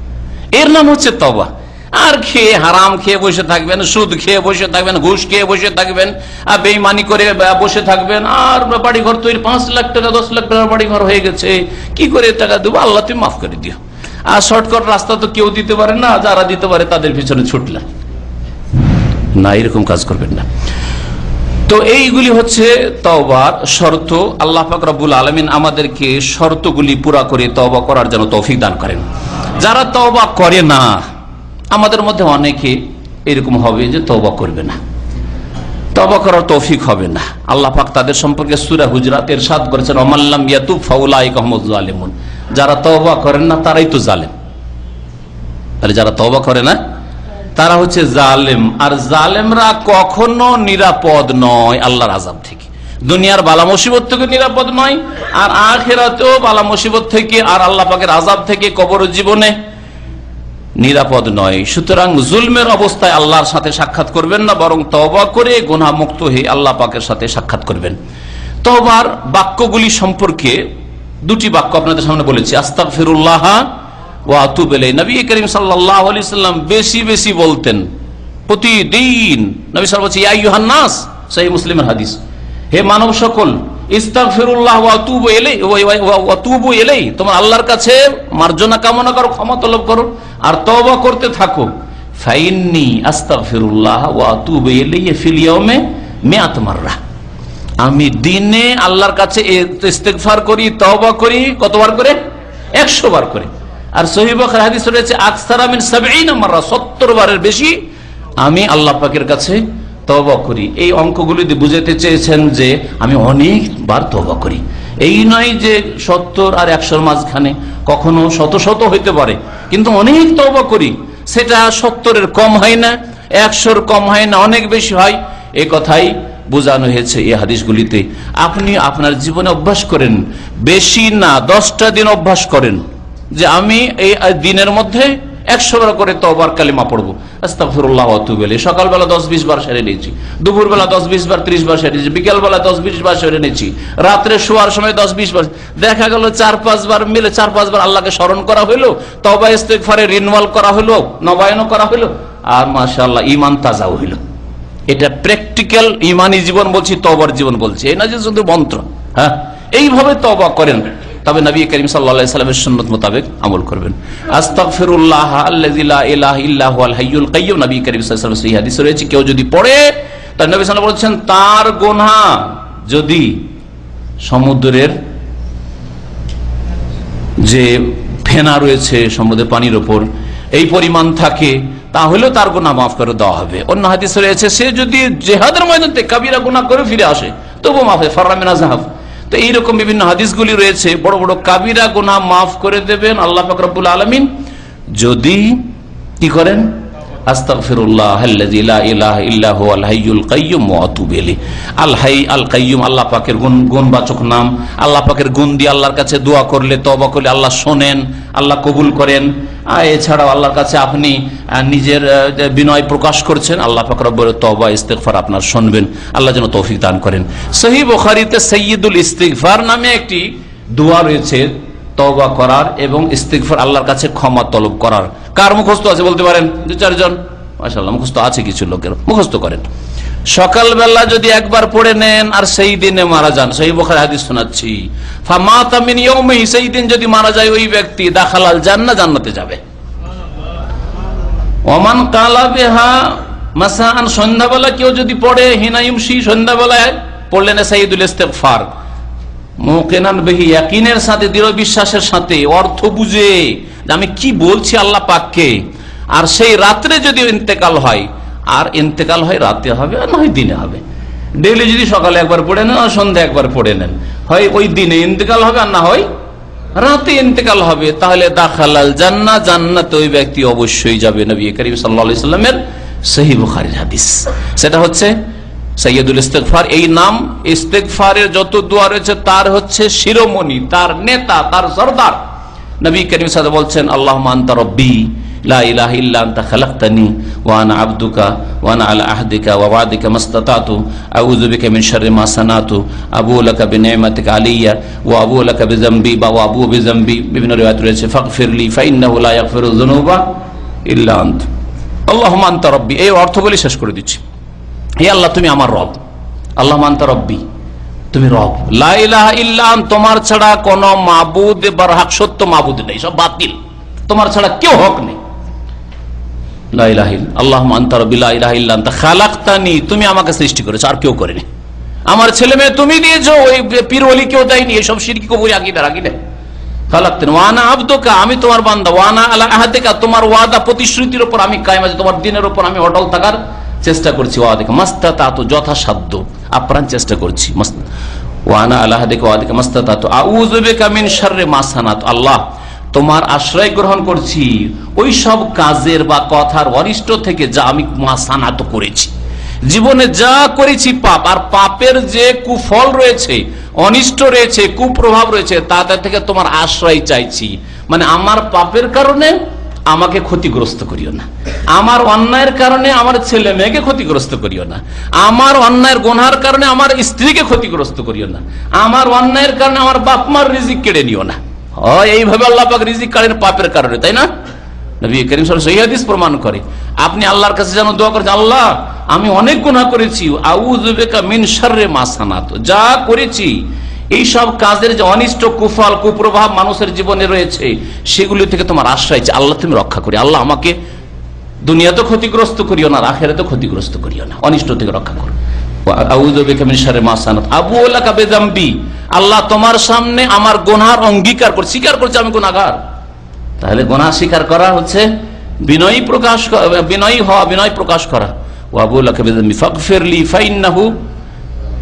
এর নাম হচ্ছে তওবা। আর খেয়ে হারাম খেয়ে বসে থাকবেন, সুদ খেয়ে বসে থাকবেন, ঘুষ খেয়ে বসে থাকবেন, আর বেঈমানি করে বসে থাকবেন, আর বাড়ি ঘর তৈরি 5 লাখ টাকা 10 লাখ টাকা বাড়ি ঘর হয়ে গেছে, কি করে টাকা দেবো, আল্লাহ তুমি মাফ করে দিও। আর শর্টকাট রাস্তা তো কেউ দিতে পারে না, যারা দিতে পারে তাদের পিছনে ছুটলেন না, এরকম কাজ করবেন না। তো এইগুলি হচ্ছে তওবার শর্ত। আল্লাহ পাক রব্বুল আলামিন আমাদেরকে শর্তগুলি পুরা করে তওবা করার জন্য তৌফিক দান করেন। যারা তওবা করে না, আমাদের মধ্যে অনেকে এরকম হবে যে তওবা করবে না, তওবা করার তৌফিক হবে না। আল্লাহ পাক তাদের সম্পর্কে সূরা হুজরাতে ইরশাদ করেছেন, ওয়ামাল্লাম ইয়াতুব ফাউলাইকা হুমুজ জালিমুন, যারা তওবা করে না তারাই তো জালেম। তাহলে যারা তওবা করে না তারা হচ্ছে জালেম। আর জালেমরা কখনো নিরাপদ নয় আল্লাহর আযাব থেকে, দুনিয়ার বালা মুসিবত থেকে নিরাপদ নয়, আর আখিরাতেও বালা মুসিবত থেকে আর আল্লাহ পাকের আযাব থেকে কবর জীবনে নিরাপদ নয়। সুতরাং জুলমের অবস্থায় আল্লাহর সাথে সাক্ষাৎ করবেন না, বরং তওবা করে গুনাহ মুক্ত হয়ে আল্লাহ পাকের সাথে সাক্ষাৎ করবেন। তওবার বাক্যগুলি সম্পর্কে 2টি বাক্য আপনাদের সামনে বলেছি, আস্তাগফিরুল্লাহ ওয়া আতুবু ইলাইহি। নবী করিম সাল্লাল্লাহু আলাইহি সাল্লাম বেশি বেশি বলতেন প্রতিদিন। নবী সাল্লাল্লাহু আলাইহি ওয়াসাল্লাম বলেছেন, ইয়া আইয়ুহান নাস, সহিহ মুসলিমের হাদিস, হে মানব সকল, ইস্তাগফিরুল্লাহ ওয়া আতুবু ইলাইহি ওয়া আতুবু ইলাইহি, তোমরা আল্লাহর কাছে মার্জনা কামনা করো, ক্ষমা তলব করো, আর তওবা করতে থাকো। ফাইন্নী আস্তাগফিরুল্লাহ ওয়া আতুবু ইলাইহি ফিল ইয়াউমি 100 মাররা, আমি দিনে আল্লাহর কাছে ইস্তিগফার করি, তওবা করি, কতবার করে? 100 বার করে। আর সহিহ বুখারী হাদিস রয়েছে, আকসারা মিন 70 মাররা, 70 বারের বেশি আমি আল্লাহ পাকের কাছে তওবা করি। এই অঙ্কগুলি দিয়ে বুঝাতে চেয়েছেন যে আমি অনেকবার তওবা করি। এই নয় যে 70 আর 100 মাঝখানে, কখনো শত শত হইতে পারে, কিন্তু অনেক তওবা করি, সেটা 70-এর কম হয় না, 100-র কম হয় না, অনেক বেশি হয়। এই কথাই বোঝানো হয়েছে এই হাদিসগুলিতে। আপনি আপনার জীবনে অভ্যাস করেন, বেশি না 10টা দিন অভ্যাস করেন যে আমি এই দিনের মধ্যে 100 বার করে তওবার কালিমা পড়বো, আস্তাগফিরুল্লাহ ওয়া আতুবু ইলাইহি। সকালবেলা 10-20 বার সেরে নিয়েছি, দুপুরবেলা 10-20 বার 30 বার সেরে নিয়েছি, বিকেলবেলা 10-20 বার সেরে নিয়েছি, রাত্রে শোয়ার সময় 10-20 বার। দেখা গেল 4-5 বার মিলে 4-5 বার আল্লাহকে স্মরণ করা হলো, তওবা ইস্তিগফারে রিনওয়াল করা হলো, নবায়নও করা হলো, আর মাশাআল্লাহ ঈমান তাজাও হলো। এটা প্র্যাকটিক্যাল ইমানি জীবন বলছি, তওবার জীবন বলছি, এই না যে শুধু মন্ত্র। হ্যাঁ, এইভাবে তওবা করেন, তবে নবী করিম সাল্লাল্লাহু আলাইহি সাল্লামের সুন্নাত মোতাবেক আমল করবেন। আস্তাগফিরুল্লাহ আল্লাযী লা ইলাহা ইল্লা হুয়াল হাইয়ুল কাইয়্যুম, নবী করিম সাল্লাল্লাহু আলাইহি ওয়াসাল্লাম হাদিস রয়েছে, কেউ যদি পড়ে, তার নবী সাল্লাল্লাহু আলাইহি ওয়াসাল্লাম বলেছেন, তার গুনাহ যদি সমুদ্রের যে ফেনা রয়েছে সমুদ্রের পানির উপর এই পরিমাণ থাকে, তাহলেও তার গুনাহ মাফ করে দেওয়া হবে। অন্য হাদিস রয়েছে, সে যদি জিহাদের ময়দানে কাবিরা গুনাহ করে ফিরে আসে তবু মাফ হয়, ফাররা মিনা যাহাব। তো এইরকম বিভিন্ন হাদিসগুলি রয়েছে, বড় বড় কাবিরা গুনাহ মাফ করে দেবেন আল্লাহ পাক রব্বুল আলামিন যদি কি করেন, আস্তাগফিরুল্লাহ আল্লাযী লা ইলাহা ইল্লা হুয়াল হাইয়ুল কাইয়্যুম ওয়া আতুবু ইলাইহি। আল হাই আল কাইয়্যুম আল্লাহ পাকের গুণবাচক নাম। আল্লাহ পাকের গুণ দিয়ে আল্লাহর কাছে দোয়া করলে, তওবা করলে আল্লাহ শোনেন, আল্লাহ কবুল করেন। এছাড়াও আল্লাহর কাছে আপনি নিজের বিনয় প্রকাশ করছেন, আল্লাহ পাক রব্বুল তওবা ইস্তিগফার আপনার শুনবেন। আল্লাহ যেন তৌফিক দান করেন। সহিহ বুখারীতে সাইয়্যিদুল ইস্তিগফার নামে একটি দোয়া রয়েছে তওবা করার এবং ইস্তিগফার, আল্লাহর কাছে ক্ষমা তলব করার। কার মুখস্থ আছে বলতে পারেন? 2-4 জন মাশাআল্লাহ মুখস্থ আছে, কিছু লোকের মুখস্থ করেন। সকালবেলা যদি একবার পড়ে নেন আর সেই দিনে মারা যান, সহিহ বুখারী হাদিস শোনাচ্ছি, ফামাতা মিন ইয়াউমিহি, সেই দিন যদি মারা যায় ওই ব্যক্তি, দাখালাল জান্নাহ, জান্নাতে যাবে। ওমান কালা বিহা মাসাআন, সন্ধ্যাবেলা কেউ যদি পড়ে, হিনা ইউমসি, সন্ধ্যাবেলায় পড়লেন সাইয়্যিদুল ইস্তিগফার, মুকিনান বিহি, ইয়াকিনের সাথে, দৃঢ় বিশ্বাসের সাথে, অর্থ বুঝে আমি কি বলছি আল্লাহ পাককে, আর সেই রাত্রে যদি ইন্তেকাল হয়, আর ইন্তেকাল হয় রাতে হবে আর না হয় দিনে হবে। ডেইলি যদি সকালে একবার পড়ে নেন আর সন্ধ্যা একবার পড়ে নেন, হয় ওই দিনে ইন্তেকাল হবে আর না হয় রাতে ইন্তেকাল হবে, তাহলে দাখালাল জান্নাহ, জান্নাতে ওই ব্যক্তি অবশ্যই যাবে। নবী করিম সাল্লাল্লাহু আলাইহি সাল্লামের সহিহ বুখারীর হাদিস। সেটা হচ্ছে সাইয়্যিদুল ইস্তিগফার। এই নাম ইস্তিগফারের যত দোয়া রয়েছে তার হচ্ছে শিরোমণি, তার নেতা, তার সরদার। নবী করিম সাল্লাল্লাহু আলাইহি ওয়াসাল্লাম বলছেন, আল্লাহুম্মা আনতা রাব্বি লা ইলাহা ইল্লা আনতা খালাকতানি ওয়া আনা আবদুকা ওয়া আনা আলা আহদিকা ওয়া ওয়াদিকা মাসতাতাতু আউযু বিকা মিন শাররি মা সানাতু আবু লাকা বিনি'মাতিকা আলাইয়া ওয়া আবু লাকা বিযামবি বা ওয়া আবু বিযামবি। বিভিন্ন রিওয়ায়াত রয়েছে ফাগফিরলি ফাইন্নাহু লা ইয়াগফিরুয যুনুবা ইল্লা আনত। আল্লাহুম্মা আনতা রাব্বি, এই অর্থ বলে শেষ করে দিচ্ছি। হে আল্লাহ, তুমি আমার রব। আল্লাহুম্মা আনতা রাব্বি, তুমি রব। লা ইলাহা ইল্লা আন, তোমার ছাড়া কোন মাবুদ বরহক সত্য মাবুদ নেই, সব বাতিল, তোমার ছাড়া কেউ হক নেই। লা ইলাহা ইল্লা আল্লাহুম্মা আনতা রাব্বি লা ইলাহা ইল্লা আনতা খালাকতানি, তুমি আমাকে সৃষ্টি করেছো, আর কেউ করেনি। আমার ছেলে মেয়ে তুমি দিয়েছো, ওই পীর ওলি কেউ দেয়নি। এইসব শিরকি কবুরি আকীদা রাখিলে। খালাকতানি ওয়া আনা আবদুকা, আমি তোমার বান্দা। ওয়া আনা আলা আহদিকা, তোমার ওয়াদা প্রতিশ্রুতির উপর আমি কায়েম আছি, তোমার দ্বীনের উপর আমি অটল থাকার চেষ্টা করছি। ওয়াদিকা মাসতাতাতু, যথাসাধ্য আপ্রাণ চেষ্টা করছি। ওয়া আনা আলা আহদিকা ওয়াদিকা মাসতাতাতু আউযু বিকা মিন শাররি মা সানাতু, আল্লাহ তোমার আশ্রয় গ্রহণ করছি ওই সব কাজের বা কথার অনিষ্ট থেকে যা আমি মাসানাত করেছি, জীবনে যা করেছি পাপ, আর পাপের যে কুফল রয়েছে, অনিষ্ট রয়েছে, কুপ্রভাব রয়েছে, তাদের থেকে তোমার আশ্রয় চাইছি। মানে আমার পাপের কারণে আমাকে ক্ষতিগ্রস্ত করিও না, আমার অন্যায়ের কারণে আমার ছেলে মেয়েকে ক্ষতিগ্রস্ত করিও না, আমার অন্যায়ের গুনাহের কারণে আমার স্ত্রীকে ক্ষতিগ্রস্ত করিও না, আমার অন্যায়ের কারণে আমার বাপ মার রিজিক কেড়ে নিও না। এইভাবে আল্লাহ পাক রিজিক কাড়েন পাপের কারণে, তাই না? নবী করিম সাল্লাল্লাহু আলাইহি ওয়াসাল্লাম সহিহ হাদিস প্রমাণ করে। আপনি আল্লাহর কাছে যেন দোয়া করেন, আল্লাহ আমি অনেক গুনাহ করেছি, আউযু বিকা মিন শাররি মা সানাতু, যা করেছি এই সব কাজের যে অনিষ্ট কুফল কুপ্রভাব মানুষের জীবনে রয়েছে, সেগুলি থেকে তোমার আশ্রয় চাই, আল্লাহ তুমি রক্ষা করি। আল্লাহ আমাকে দুনিয়াতে ক্ষতিগ্রস্ত করিও না, আখিরাতে ক্ষতিগ্রস্ত করিও না, অনিষ্ট থেকে রক্ষা করো। আউযু বিকা মিন শাররি মা সানাতু আবু লাকা বিযামবি, আল্লাহ তোমার সামনে আমার গুনাহর অঙ্গীকার করছি, স্বীকার করছি আমি গুনাহগার। তাহলে গুনাহ স্বীকার করা হচ্ছে বিনয়ী প্রকাশ, বিনয়ী হওয়া, বিনয় প্রকাশ করা। ওয়া আবু লাকা বিযামবি ফাগফিরলি ফাইন্নাহু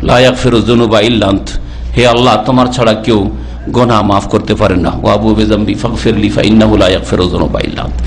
লা ইয়াগফিরু যুনুবা ইল্লা আনত, হে আল্লাহ তোমার ছাড়া কেউ গুনাহ মাফ করতে পারেন না। ওয়া আবু বিযামবি ফাগফিরলি ফাইন্নাহু লা ইয়াগফিরু যুনুবা ইল্লা আনত।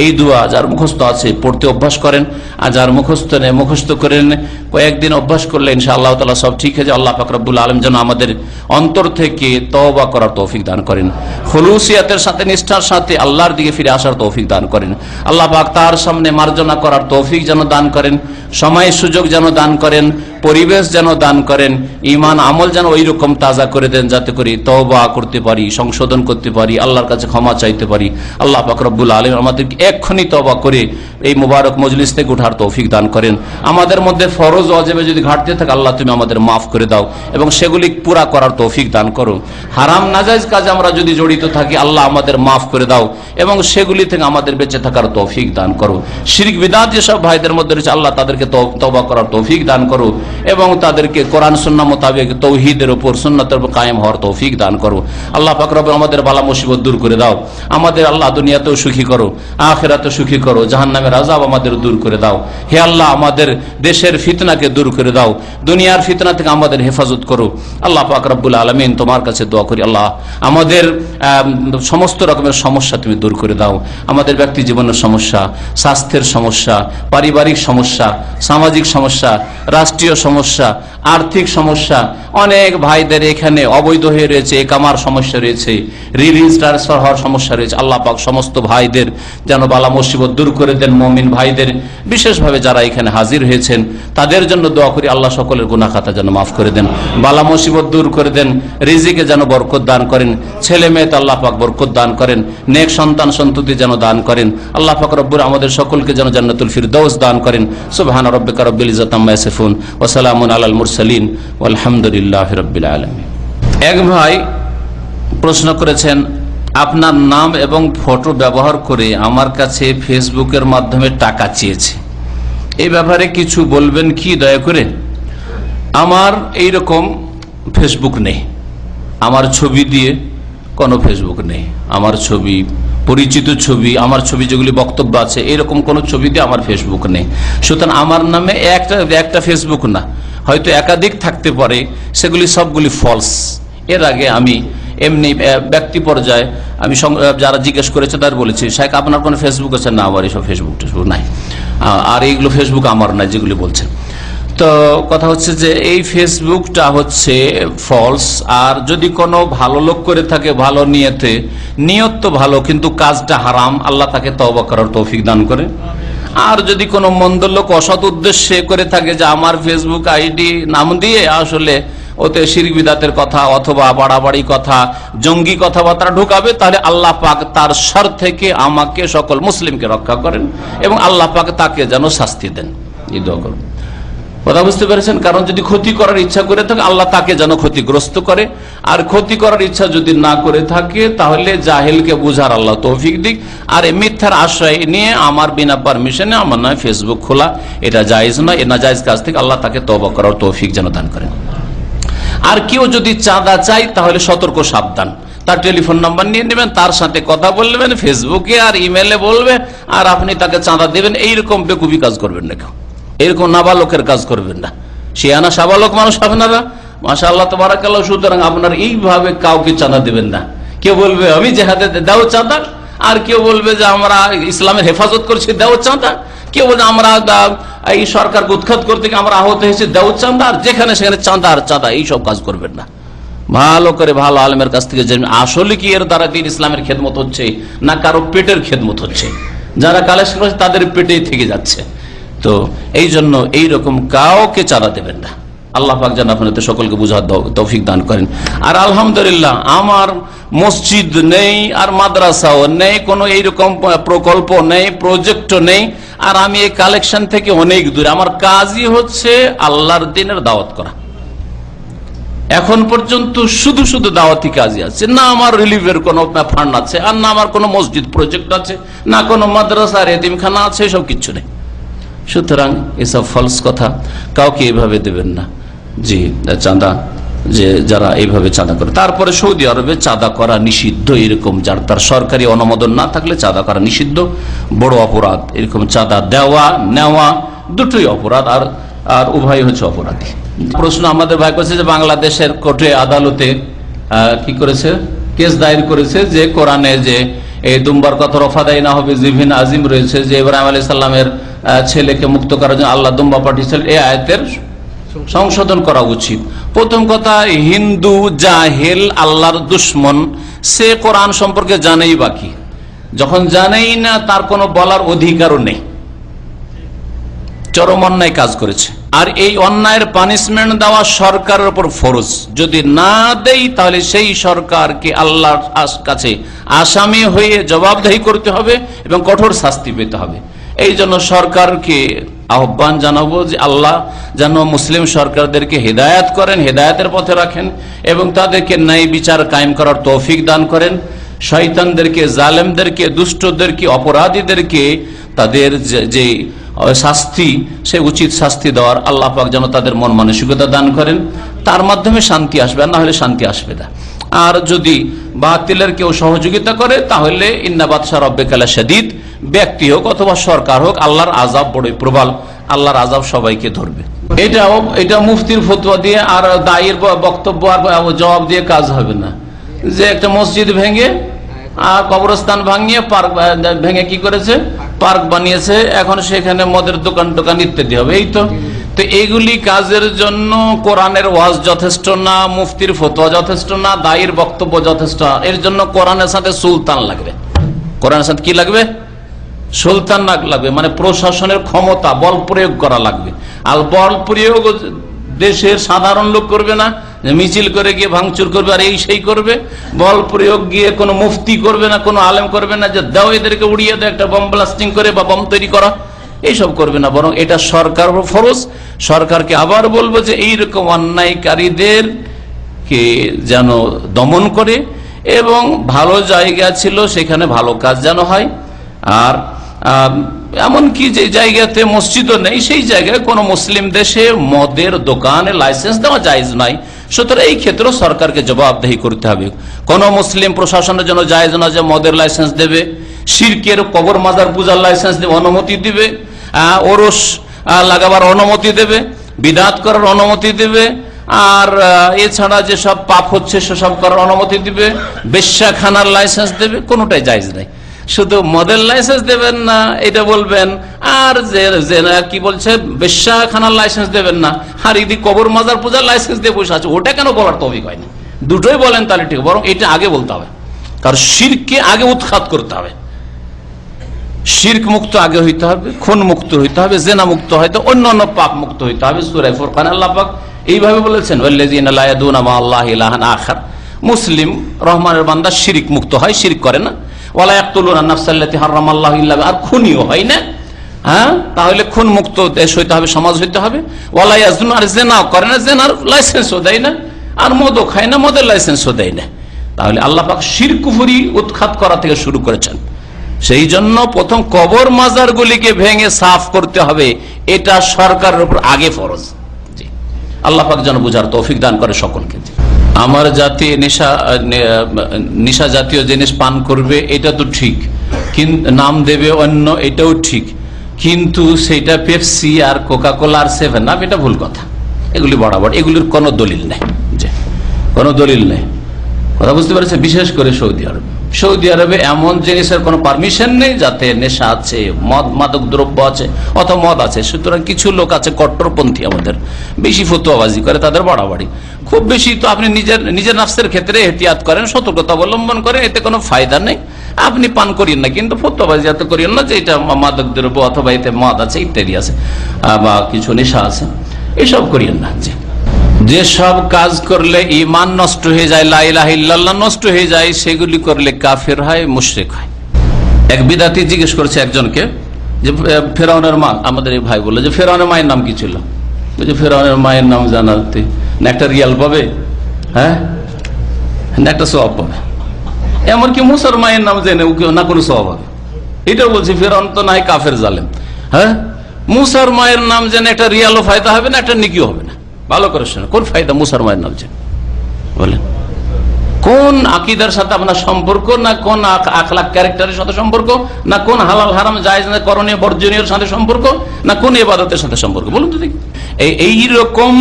এই দোয়া যার মুখস্থ আছে পড়তে অভ্যাস করেন, আর যার মুখস্থ নেই মুখস্থ করেন, কয়েকদিন অভ্যাস করলে ইনশাআল্লাহ তাআলা সব ঠিক হয়ে যায়। আল্লাহ পাক রব্বুল আলামিন যেন আমাদের অন্তর থেকে তওবা করার তৌফিক দান করেন, খুলুসিয়াতের সাথে নিষ্ঠার সাথে আল্লাহর দিকে ফিরে আসার তৌফিক দান করেন। আল্লাহ পাক তার সামনে মার্জনা করার তৌফিক যেন দান করেন, সময় সুযোগ যেন দান করেন, পরিবেশ যেন দান করেন, ঈমান আমল যেন ওই রকম তাজা করে দেন যাতে করে তওবা করতে পারি, সংশোধন করতে পারি, আল্লাহর কাছে ক্ষমা চাইতে পারি। আল্লাহ পাক রব্বুল আলামিন আমাদেরকে এক্ষুনি তওবা করে এই মুবারক মজলিস থেকে ওঠার তৌফিক দান করেন। আমাদের মধ্যে ফরজ ওয়াজিবে যদি ঘাটতি থাকে আল্লাহ তুমি আমাদের মাফ করে দাও এবং সেগুলি পুরা করার তৌফিক দান করো। হারাম নাজায়েজ কাজে আমরা যদি জড়িত থাকি আল্লাহ আমাদের মাফ করে দাও এবং সেগুলি থেকে আমাদের বেঁচে থাকার তৌফিক দান করো। শিরক বিদআত যেসব ভাইদের মধ্যে রয়েছে আল্লাহ তাদেরকে তওবা করার তৌফিক দান করো এবং তাদেরকে কোরআন সুন্নাহ মোতাবেক তৌহিদের উপর সুন্নাতের উপর কায়েম হওয়ার তৌফিক দান করো। আল্লাহ পাক রব্বুল আমাদের বালা মুসিবত দূর করে দাও, আমাদের আল্লাহ দুনিয়াতেও সুখী করো, আখিরাতেও সুখী করো, জাহান্নামের আযাব আমাদের দূর করে দাও। হে আল্লাহ আমাদের দেশের ফিতনাকে দূর করে দাও, দুনিয়ার ফিতনা থেকে আমাদের হেফাজত করো। আল্লাহ পাক রব্বুল আলামিন তোমার কাছে দোয়া করি, আল্লাহ আমাদের সমস্ত রকমের সমস্যা তুমি দূর করে দাও। আমাদের ব্যক্তি জীবনের সমস্যা, স্বাস্থ্যের সমস্যা, পারিবারিক সমস্যা, সামাজিক সমস্যা, রাষ্ট্রীয় সমস্যা, আর্থিক সমস্যা, অনেক ভাইদের এখানে অবৈধ হয়ে রয়েছে, একামার সমস্যা রয়েছে, রিলিজ ট্রান্সফার হওয়ার সমস্যা রয়েছে। আল্লাহ পাক সমস্ত ভাইদের যেন বালা মুসিবত দূর করে দেন। মুমিন ভাইদের বিশেষভাবে যারা এখানে হাজির হয়েছেন তাদের জন্য দোয়া করি, আল্লাহ সকলের গুনাহ খাতা যেন মাফ করে দেন, বালা মুসিবত দূর করে দেন, রিজিকে যেন বরকত দান করেন, ছেলে মেয়েতে আল্লাহ পাক বরকত দান করেন, নেক সন্তান সন্ততি যেন দান করেন। আল্লাহ পাক রব্বুল আমাদের সকলকে যেন জান্নাতুল ফিরদাউস দান করেন। সুবহানা রাব্বিকা রাব্বিল ইজ্জাতি আম্মা ইয়াসিফুন ওয়া সালামুন আলাল মুরসালিন ওয়ালহামদুলিল্লাহি রাব্বিল আলামিন। এক ভাই প্রশ্ন করেছেন, আপনার নাম এবং ফটো ব্যবহার করে আমার কাছে ফেসবুকের মাধ্যমে টাকা চেয়েছে, এই ব্যাপারে কিছু বলবেন কি দয়া করে? আমার এই রকম ফেসবুক নেই, আমার ছবি দিয়ে কোনো ফেসবুক নেই, আমার ছবি, পরিচিত ছবি, আমার ছবি যেগুলি বক্তব্য আছে এরকম কোনো ছবি দিয়ে আমার ফেসবুক নেই। সুতরাং আমার নামে একটা ফেসবুক না, হয়তো একাধিক থাকতে পারে, সেগুলি সবগুলি ফলস। এর আগে আমি এমনি ব্যক্তি পর্যায়ে আমি যারা জিজ্ঞেস করেছে তার বলেছি, শাইখ আপনার কোনো ফেসবুক আছে? না, আমার এইসব ফেসবুক টেসবুক নাই, আর এইগুলো ফেসবুক আমার নাই যেগুলি বলছেন। তো কথা হচ্ছে যে এই ফেসবুকটা হচ্ছে ফলস। আর যদি কোনো ভালো লোক করে থাকে ভালো নিয়তে, নিয়ত তো ভালো কিন্তু কাজটা হারাম, আল্লাহ তাকে তওবা করার তৌফিক দান করে। আর যদি কোনো মন্দ লোক অসৎ উদ্দেশ্যে করে থাকে যে আমার ফেসবুক আইডি নাম দিয়ে আসলে ওতে শিরক বিদাতের কথা অথবা বাড়াবাড়ি কথা, জঙ্গি কথাবার্তা ঢুকাবে, তাহলে আল্লাহ পাক তার শর থেকে আমাকে সকল মুসলিমকে রক্ষা করেন এবং আল্লাহ পাক তাকে যেন শাস্তি দেন। এই দোয়া করুন। কথা বুঝতে পেরেছেন? কারণ যদি ক্ষতি করার ইচ্ছা করে থাকে আল্লাহ তাকে যেন ক্ষতিগ্রস্ত করে, আর ক্ষতি করার ইচ্ছা যদি না করে থাকে তাহলে জাহেলকে বুঝার আল্লাহ তৌফিক দিক। আর মিথ্যার আশ্রয় নিয়ে আমার বিনা পারমিশনে আমার নয় ফেসবুক খোলা, এটা জায়েজ নয়। এ নাজায়েজ কাজ থেকে আল্লাহ তাকে তওবা করার তৌফিক যেন দান করেন। আর কেউ যদি চাঁদা চাই তাহলে সতর্ক সাবধান, তার টেলিফোন নাম্বার নিয়ে নেবেন, তার সাথে কথা বলবেন, ফেসবুকে আর ইমেলে বলবে, আর আপনি তাকে চাঁদা দেবেন। এইরকম বেকুবি কাজ করবেন না, কেউ এরকম নাবালকের কাজ করবেন না। শিয়ানা সাবালক মানুষ আপনারা, মাশাআল্লাহ তাবারাকাল্লাহ। সুতরাং আপনার এইভাবে কাউকে চাঁদা দেবেন না। কেউ বলবে আমি জেহাদে দাও চাঁদা, আর কেউ বলবে যে আমরা ইসলামের হেফাজত করছি দাও চাঁদা, কেউ বলবে আমরা এই সরকারকে উৎখাত করতে গিয়ে আমরা আহত হয়েছি দাও চাঁদা, আর যেখানে সেখানে চাঁদা আর চাঁদা, এইসব কাজ করবেন না। ভালো করে ভালো আলেমের কাছ থেকে জেনে আসলে কি এর দ্বারা দিন ইসলামের খেদমত হচ্ছে না কারো পেটের খেদমত হচ্ছে। যারা কালেকশন করছে তাদের পেটেই থেকে যাচ্ছে। তো এই জন্য এইরকম কাউকে চাঁদা দেবেন না। আল্লাহ পাক যেন আপনাদের সকলকে বুঝার তৌফিক দান করেন। আর আলহামদুলিল্লাহ আমার মসজিদ নেই আর মাদ্রাসাও নেই, কোনো এইরকম প্রকল্প নেই, প্রজেক্ট নেই, আর আমি এই কালেকশন থেকে অনেক দূরে। আমার কাজই হচ্ছে আল্লাহর দ্বীনের দাওয়াত করা। এখন পর্যন্ত শুধু শুধু দাওয়াতি কাজই আছে, না আমার রিলিফের কোনো ফান্ড আছে, আর না আমার কোনো মসজিদ প্রজেক্ট আছে, না কোনো মাদ্রাসা এতিমখানা আছে, এসব কিচ্ছু নেই। সুতরাং এসব ফলস কথা কাউকে এইভাবে দেবেন না। জি, চাঁদা যে যারা এইভাবে চাঁদা করে। তারপরে সৌদি আরবে চাঁদা করা নিষিদ্ধ, এরকম যার তার সরকারি অনুমোদন না থাকলে চাঁদা করা নিষিদ্ধ, বড় অপরাধ। এরকম চাঁদা দেওয়া নেওয়া দুটোই অপরাধ, আর উভয় হচ্ছে অপরাধী। প্রশ্ন আমাদের ভাই করেছে যে বাংলাদেশের কোর্টে আদালতে কি করেছে, কেস দায়ের করেছে যে কোরআনে যে এই দুম্বার কথা রফাদাই না হবে জিভিন আজিম রয়েছে, যে ইব্রাহিম আলাইহিস সালামের ছেলেকে মুক্ত করার জন্য আল্লাহ দুম্বা পাঠিয়েছিলেন, এই আয়াতের সংশোধন করা উচিত। প্রথম কথা, হিন্দু জাহেল আল্লাহর দুশ্মন, সে কোরআন সম্পর্কে জানেই বাকি, যখন জানেই না তার কোনো বলার অধিকারও নেই, চরম অন্যায় কাজ করেছে। আর এই অন্যায়ের পানিশমেন্ট দেওয়া সরকারের উপর ফরজ, যদি না দেই তাহলে সেই সরকারকে আল্লাহর কাছে আসামি হয়ে জবাবদিহি করতে হবে এবং কঠোর শাস্তি পেতে হবে। এই জন্য সরকারকে আহ্বান জানাবো যে আল্লাহ যেন মুসলিম সরকারদেরকে হেদায়েত করেন, হেদায়েতের পথে রাখেন এবং তাদেরকে ন্যায় বিচার কায়েম করার তৌফিক দান করেন। শয়তানদেরকে, জালেমদেরকে, দুষ্টদেরকে, অপরাধীদেরকে তাদের যে শাস্তি, সে উচিত শাস্তি দেওয়ার আল্লাহ পাক যেন তাদের মন মানসিকতা দান করেন। তার মাধ্যমে শান্তি আসবে, আর না হলে শান্তি আসবে না। আর যদি বাতিলের কেউ সহযোগিতা করে তাহলে ইন্না বাতশা রাব্বিকা লাশাদীদ, ব্যক্তি হোক অথবা সরকার হোক, আল্লাহর আযাব বড়ই প্রবল, আল্লাহর আযাব সবাইকে ধরবে। এটা মুফতির ফতোয়া দিয়ে আর দায়ের বক্তব্য আর জবাব দিয়ে কাজ হবে না। যে একটা মসজিদ ভেঙে আর কবরস্থান ভাঙিয়ে পার্ক ভেঙে কি করেছে, পার্ক বানিয়েছে, এখন সেখানে মদের দোকান ইত্যাদি হবে। এই তো এইগুলি কাজের জন্য কোরআনের ওয়াজ যথেষ্ট না, মুফতির ফতোয়া যথেষ্ট না, দায়ের বক্তব্য যথেষ্ট না। এর জন্য কোরআনের সাথে সুলতান লাগবে। কোরআনের সাথে কি লাগবে? সুলতান লাগবে, মানে প্রশাসনের ক্ষমতা, বল প্রয়োগ করা লাগবে। আর বল প্রয়োগ দেশের সাধারণ লোক করবে না, মিছিল করে গিয়ে ভাঙচুর করবে আর এই সেই করবে। বল প্রয়োগ গিয়ে কোনো মুফতি করবে না, কোনো আলেম করবে না যে দাও এদেরকে উড়িয়ে দেয়, একটা বম ব্লাস্টিং করে বা বম তৈরি করা, এইসব করবে না। বরং এটা সরকার ফরজ। সরকারকে আবার বলবো যে এইরকম অন্যায়কারীদেরকে যেন দমন করে এবং ভালো জায়গা ছিল সেখানে ভালো কাজ যেন হয়। আর এমনকি যে জায়গাতে মসজিদও নেই সেই জায়গায় কোনো মুসলিম দেশে মদের দোকানে লাইসেন্স দেওয়া জায়েজ নাই। সুতরাং এই ক্ষেত্রে সরকারকে জবাবদিহি করতে হবে। কোন মুসলিম প্রশাসনের জন্য জায়েজ না যে মদের লাইসেন্স দেবে, শিরকের কবর মাজার পূজার লাইসেন্স দেবে, অনুমতি দিবে, ওরস লাগাবার অনুমতি দেবে, বিদাত করার অনুমতি দেবে, আর এছাড়া যেসব পাপ হচ্ছে সেসব করার অনুমতি দিবে, বেশ্যাখানার লাইসেন্স দেবে, কোনোটাই জায়েজ নাই। শুধু মদের লাইসেন্স দেবেন না এটা বলবেন, আর যে কি বলছে বেশ্যাখানার লাইসেন্স দেবেন না, আর যদি কবর মাজার পূজার লাইসেন্স দিয়ে বসে আছে, ওটা কেন বলার তৌফিক হয়নি? দুটোই বলেন তাহলে ঠিক, বরং এটা আগে বলতে হবে, কারণ শিরকে আগে উৎখাত করতে হবে। শিরক মুক্ত আগে হইতে হবে, খুন মুক্ত হইতে হবে, জেনা মুক্ত হইতে, অন্যান্য পাপ মুক্ত হইতে হবে। সূরা ফুরকান আল্লাহ পাক এইভাবে বলেছেন, ওয়াল্লাযীনা লা ইয়াদুনা মা আল্লাহি ইলাহান আখার। মুসলিম রহমানের বান্দা শিরক মুক্ত হয়, শিরক করে না। ওয়ালা ইয়াকতুলুনা নাফসাল্লাতী হারামাল্লাহু ইল্লা বিল, আর খুনিও হয় না। হ্যাঁ, তাহলে খুন মুক্ত দেশ হইতে হবে, সমাজ হইতে হবে। ওয়ালা ইয়াজনুন, আর জেনাও করে না, জেনার লাইসেন্সও দেয় না। আর মদও খায় না, মদের লাইসেন্সও দেয় না। তাহলে আল্লাহ পাক শিরক কুফরি উৎখাত করা থেকে শুরু করেছেন। সেই জন্য প্রথম কবর মাজার গুলিকে ভেঙে সাফ করতে হবে, এটা সরকারের উপর আগে ফরজ। জি, আল্লাহ পাক যেন বুঝার তৌফিক দান করে সকলকে। আমার জাতি নেশা জাতীয় জিনিস পান করবে, এটা তো ঠিক, কিন্তু নাম দেবে অন্য, এটাও ঠিক, কিন্তু সেটা পেপসি আর কোকা কোলা আর 7 এটা ভুল কথা। এগুলি বরাবর, এগুলির কোনো দলিল নেই, কোনো দলিল নেই। কথা বুঝতে পারছে? বিশেষ করে সৌদি আরব, সৌদি আরবে এমন জিনিসের কোনো পারমিশন নেই যাতে নেশা আছে, মাদক দ্রব্য আছে অথবা মদ আছে। সুতরাং কিছু লোক আছে কট্টরপন্থী, আমাদের বেশি ফতুয়াবাজি করে, তাদের বাড়াবাড়ি খুব বেশি। তো আপনি নিজের নাফসের ক্ষেত্রে এহতিয়াত করেন, সতর্কতা অবলম্বন করেন, এতে কোনো ফায়দা নেই। আপনি পান করিয়েন না, কিন্তু ফতুয়াবাজি এত করিয়েন না যে এটা মাদক দ্রব্য অথবা এতে মদ আছে ইত্যাদি আছে বা কিছু নেশা আছে, এসব করিয়েন না। যেসব কাজ করলে ঈমান নষ্ট হয়ে যায়, লা ইলাহা ইল্লাল্লাহ নষ্ট হয়ে যায়, সেগুলি করলে কাফের হয়, মুশরিক হয়। এক বিদাতি জিজ্ঞেস করছে একজনকে যে ফেরাউনের মা, আমাদের এই ভাই বললো যে ফেরাউনের মায়ের নাম কি ছিল? বলছে ফেরাউনের মায়ের নাম জানাতে না একটা রিয়াল পাবে, হ্যাঁ, না একটা সওয়াব পাবে। এমনকি মুসার মায়ের নাম জেনে না কোনো সওয়াব হবে, এটাও বলছি। ফেরাউন তো নাই কাফের জালেম, হ্যাঁ, মুসার মায়ের নাম জেনে একটা রিয়ালও ফায়দা হবে না, একটা নেকিও হবে না। ভালো করে শোনো, কোন ফায়দা মুসার মায়ের নাম জেনে? বলেন, কোন আকীদার সাথে আপনার সম্পর্ক, না কোন আখলাক ক্যারেক্টারের সাথে সম্পর্ক, না কোন হালাল হারাম জায়েজ না করণীয় বর্জনীয় সাথে সম্পর্ক, না কোন ইবাদতের সাথে সম্পর্ক? বলুন তো দেখি। এইরকম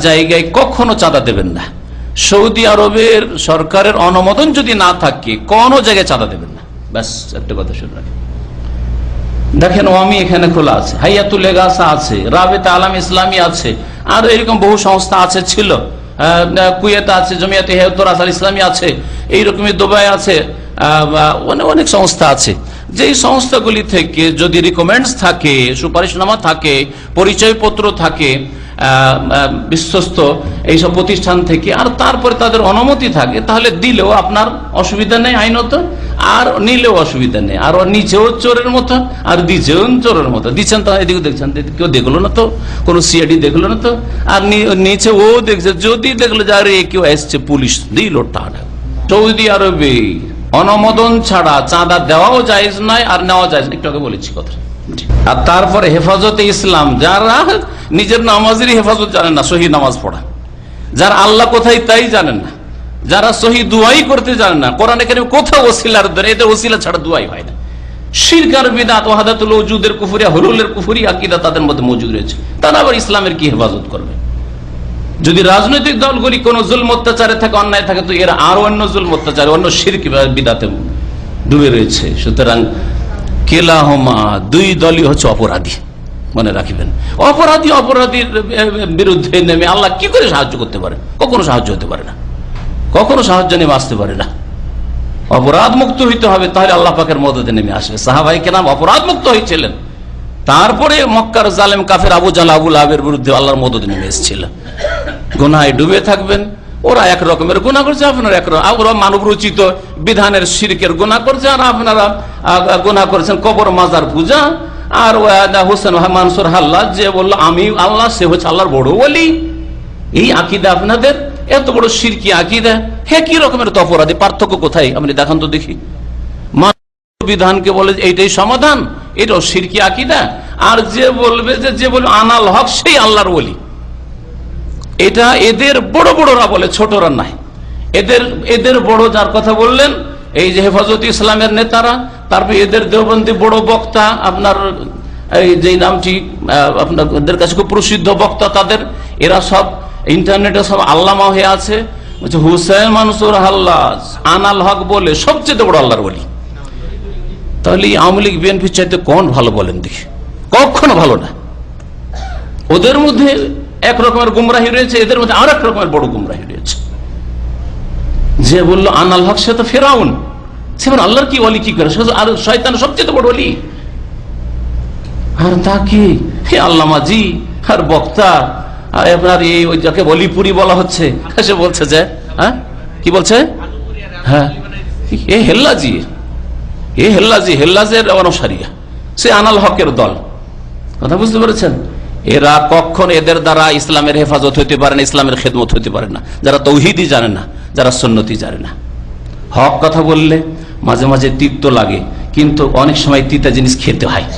জায়গায় কখনো চাঁদা দেবেন না। সৌদি আরবের সরকারের অনুমোদন যদি না থাকে কোনো জায়গায় চাঁদা দেবেন না। ব্যাস, একটা কথা শুনে রাখেন। দেখেন, ওয়ামি এখানে খোলা আছে, হাইয়াতুল এগাসা আছে, রাবেতা আলাম ইসলামী আছে, আর এরকম বহু সংস্থা আছে, ছিল কুয়েতে আছে, জমিয়াতে হেফাজত আল ইসলামী আছে, এইরকমই দুবাই আছে, অনেক সংস্থা আছে। যেই সংস্থাগুলি থেকে যদি রিকমেন্ডস থাকে, সুপারিশনামা থাকে, পরিচয়পত্র থাকে বিশ্বস্ত এইসব প্রতিষ্ঠান থেকে, আর তারপরে তাদের অনুমতি থাকে, তাহলে দিলেও আপনার অসুবিধা নেই আইনত, আর নিলেও অসুবিধা নেই। আর নিচেও চোরের মতো, আর দিচ্ছেও চোরের মতো। দিচ্ছেন তো এদিকে দেখছেন, কেউ দেখলো না তো, কোনো সিআইডি দেখলো না তো, আর নিচে ও দেখছে, যদি দেখলো যে আরে কেউ এসছে, পুলিশ দিল টাকা। সৌদি আরবে অনুমোদন ছাড়া চাঁদা দেওয়াও জায়েজ নয়, আর নেওয়া জায়েজ না, একটু আগে বলেছি কথা। আর তারপরে হেফাজতে ইসলাম, যারা নিজের নামাজের হেফাজত জানেন না, সহি নামাজ পড়া, যারা আল্লাহ কোথায় তাই জানেন না, যারা সহি দুয়াই করতে জানেন না, কোরআনে কারিমে কোথাও ওসিলার ধরে, এদের ওসিলা ছাড়া দুয়াই হয় না। শিরক আর বিদআত, ওয়াহদাতুল ওজুদের কুফরি, হুলুলের কুফরি আকীদা তাদের মধ্যে মজুদ রয়েছে। তারা আবার ইসলামের কি হেফাজত করবে? যদি রাজনৈতিক দলগুলি কোন জুলম অত্যাচারে থাকে, অন্যায় থাকে, তো এরা আরো অন্য জুলম অত্যাচারে, অন্য শিরক বিদআতে ডুবে রয়েছে। সুতরাং কেলাহুমা, দুই দলই হচ্ছে অপরাধী, মনে রাখবেন। অপরাধীর বিরুদ্ধে নেমে আল্লাহ কি করে সাহায্য করতে পারে? কখনো সাহায্য হতে পারে না, কখনো সাহায্য নেমে আসতে পারে না। অপরাধ মুক্ত হইতে হবে, তাহলে আল্লাহ পাকের মদদে নেমে আসবে। সাহাবায়ে কেরাম অপরাধ মুক্ত হয়েছিলেন, তারপরে মক্কার জালেম কাফের আবু জাহল, আবু লাহাবের বিরুদ্ধে আল্লাহর মদদে নেমে এসেছিল। গুনাহে ডুবে থাকবেন, ওরা এক রকমের গুনাহ করছে, আপনারা এক রকম, ওরা মানব রচিত বিধানের শিরকের গুনাহ করছে, আর আপনারা গুনাহ করেছেন কবর মাজার পূজা। আর হোসেন মানসুর হাল্লাদ যে বললো আমি আল্লাহ, সে হচ্ছে আল্লাহর বড় ওলি। এই আকীদা আপনাদের, এত বড় শিরকি আকীদা, হে কি রকমের তো অপরাধী? পার্থক্য কোথায় আপনি দেখান তো দেখি। বিধানকে বলে এইটাই সমাধান, এটাও শিরকি আকীদা। আর যে বলবে যে বলবে আনাল হক, সেই আল্লাহর ওলি, এটা এদের বড় বড়রা বলে, ছোটরা নাই। এদের বড় যার কথা বললেন, এই যে হেফাজত ইসলামের নেতারা, তারপরে এদের দেওবন্দি বড় বক্তা, আপনার এই যে নামটি আপনাদের কাছে খুব প্রসিদ্ধ বক্তা, তাদের এরা সব ইন্টারনেটে সব আল্লামা হয়ে আছে, বলছে হুসেন মানসুর হাল্লাজ আনাল হক বলে সবচেয়ে বড় আল্লাহর ওলি। তাহলে আওয়ামী লীগ বিএনপির চাইতে কোন ভালো বলেন দেখি? কখনো ভালো না। ওদের মধ্যে এক রকমের গুমরাহি রয়েছে, এদের মধ্যে আর এক রকমের বড় গুমরাহি রয়েছে। যে বললো আনাল হক সে তো ফেরাউন, সে আল্লাহর কি ওলি কি করে? আর শয়তান সবচেয়ে বড় ওলি। আর তা কি আল্লামাজি আর বক্তা আপনার এই যাকে বলিপুরি বলা হচ্ছে, সে বলছে যে হ্যাঁ কি বলছে, হ্যাঁ এ হেল্লাজি, হেল্লাজের অনুসারীরা, সে আনাল হকের দল। কথা বুঝতে পেরেছেন? এরা কখন এদের দ্বারা ইসলামের হেফাজত হইতে পারে না, ইসলামের খেদমত হইতে পারে না। যারা তৌহিদই জানে না, যারা সুন্নতি জানে না। হক কথা বললে মাঝে মাঝে তিক্ত লাগে, কিন্তু অনেক সময় তিতা জিনিস খেতে হয়।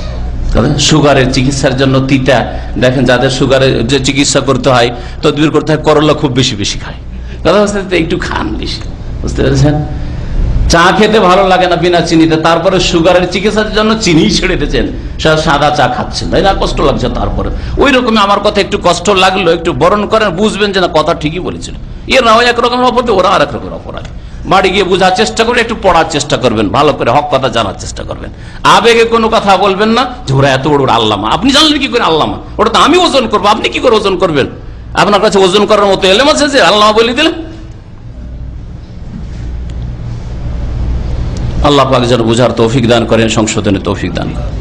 সুগারের চিকিৎসার জন্য তিতা, দেখেন যাদের সুগারের যে চিকিৎসা করতে হয়, তদবির করতে হয়, করলা খুব বেশি বেশি খায়। কথা বুঝতে একটু খান বেশি, বুঝতে পেরেছেন? চা খেতে ভালো লাগে না বিনা চিনিতে, তারপরে সুগারের চিকিৎসার জন্য চিনি ছেড়ে দিয়েছেন, সাদা চা খাচ্ছেন, তাই না? কষ্ট লাগছে। তারপরে ওই রকম আমার কথা একটু কষ্ট লাগলো, একটু বরণ করেন, বুঝবেন যে না কথা ঠিকই বলেছিল। এরাও একরকমের অপরাধী, ওরা আর এক রকমের অপরাধী। বাড়ি গিয়ে বোঝার চেষ্টা করবেন, একটু পড়ার চেষ্টা করবেন, ভালো করে হক কথা জানার চেষ্টা করবেন। আবেগে কোনো কথা বলবেন না যে ওরা এত বড় আল্লামা, আপনি জানলেন কি করে আল্লামা? ওটা তো আমি ওজন করবো, আপনি কি করে ওজন করবেন? আপনার কাছে ওজন করার মতো এলেম আছে যে আল্লামা বলে দিলেন? আল্লাহ পাক যেন বুঝার তৌফিক দান করেন, সংশোধনের তৌফিক দান করেন।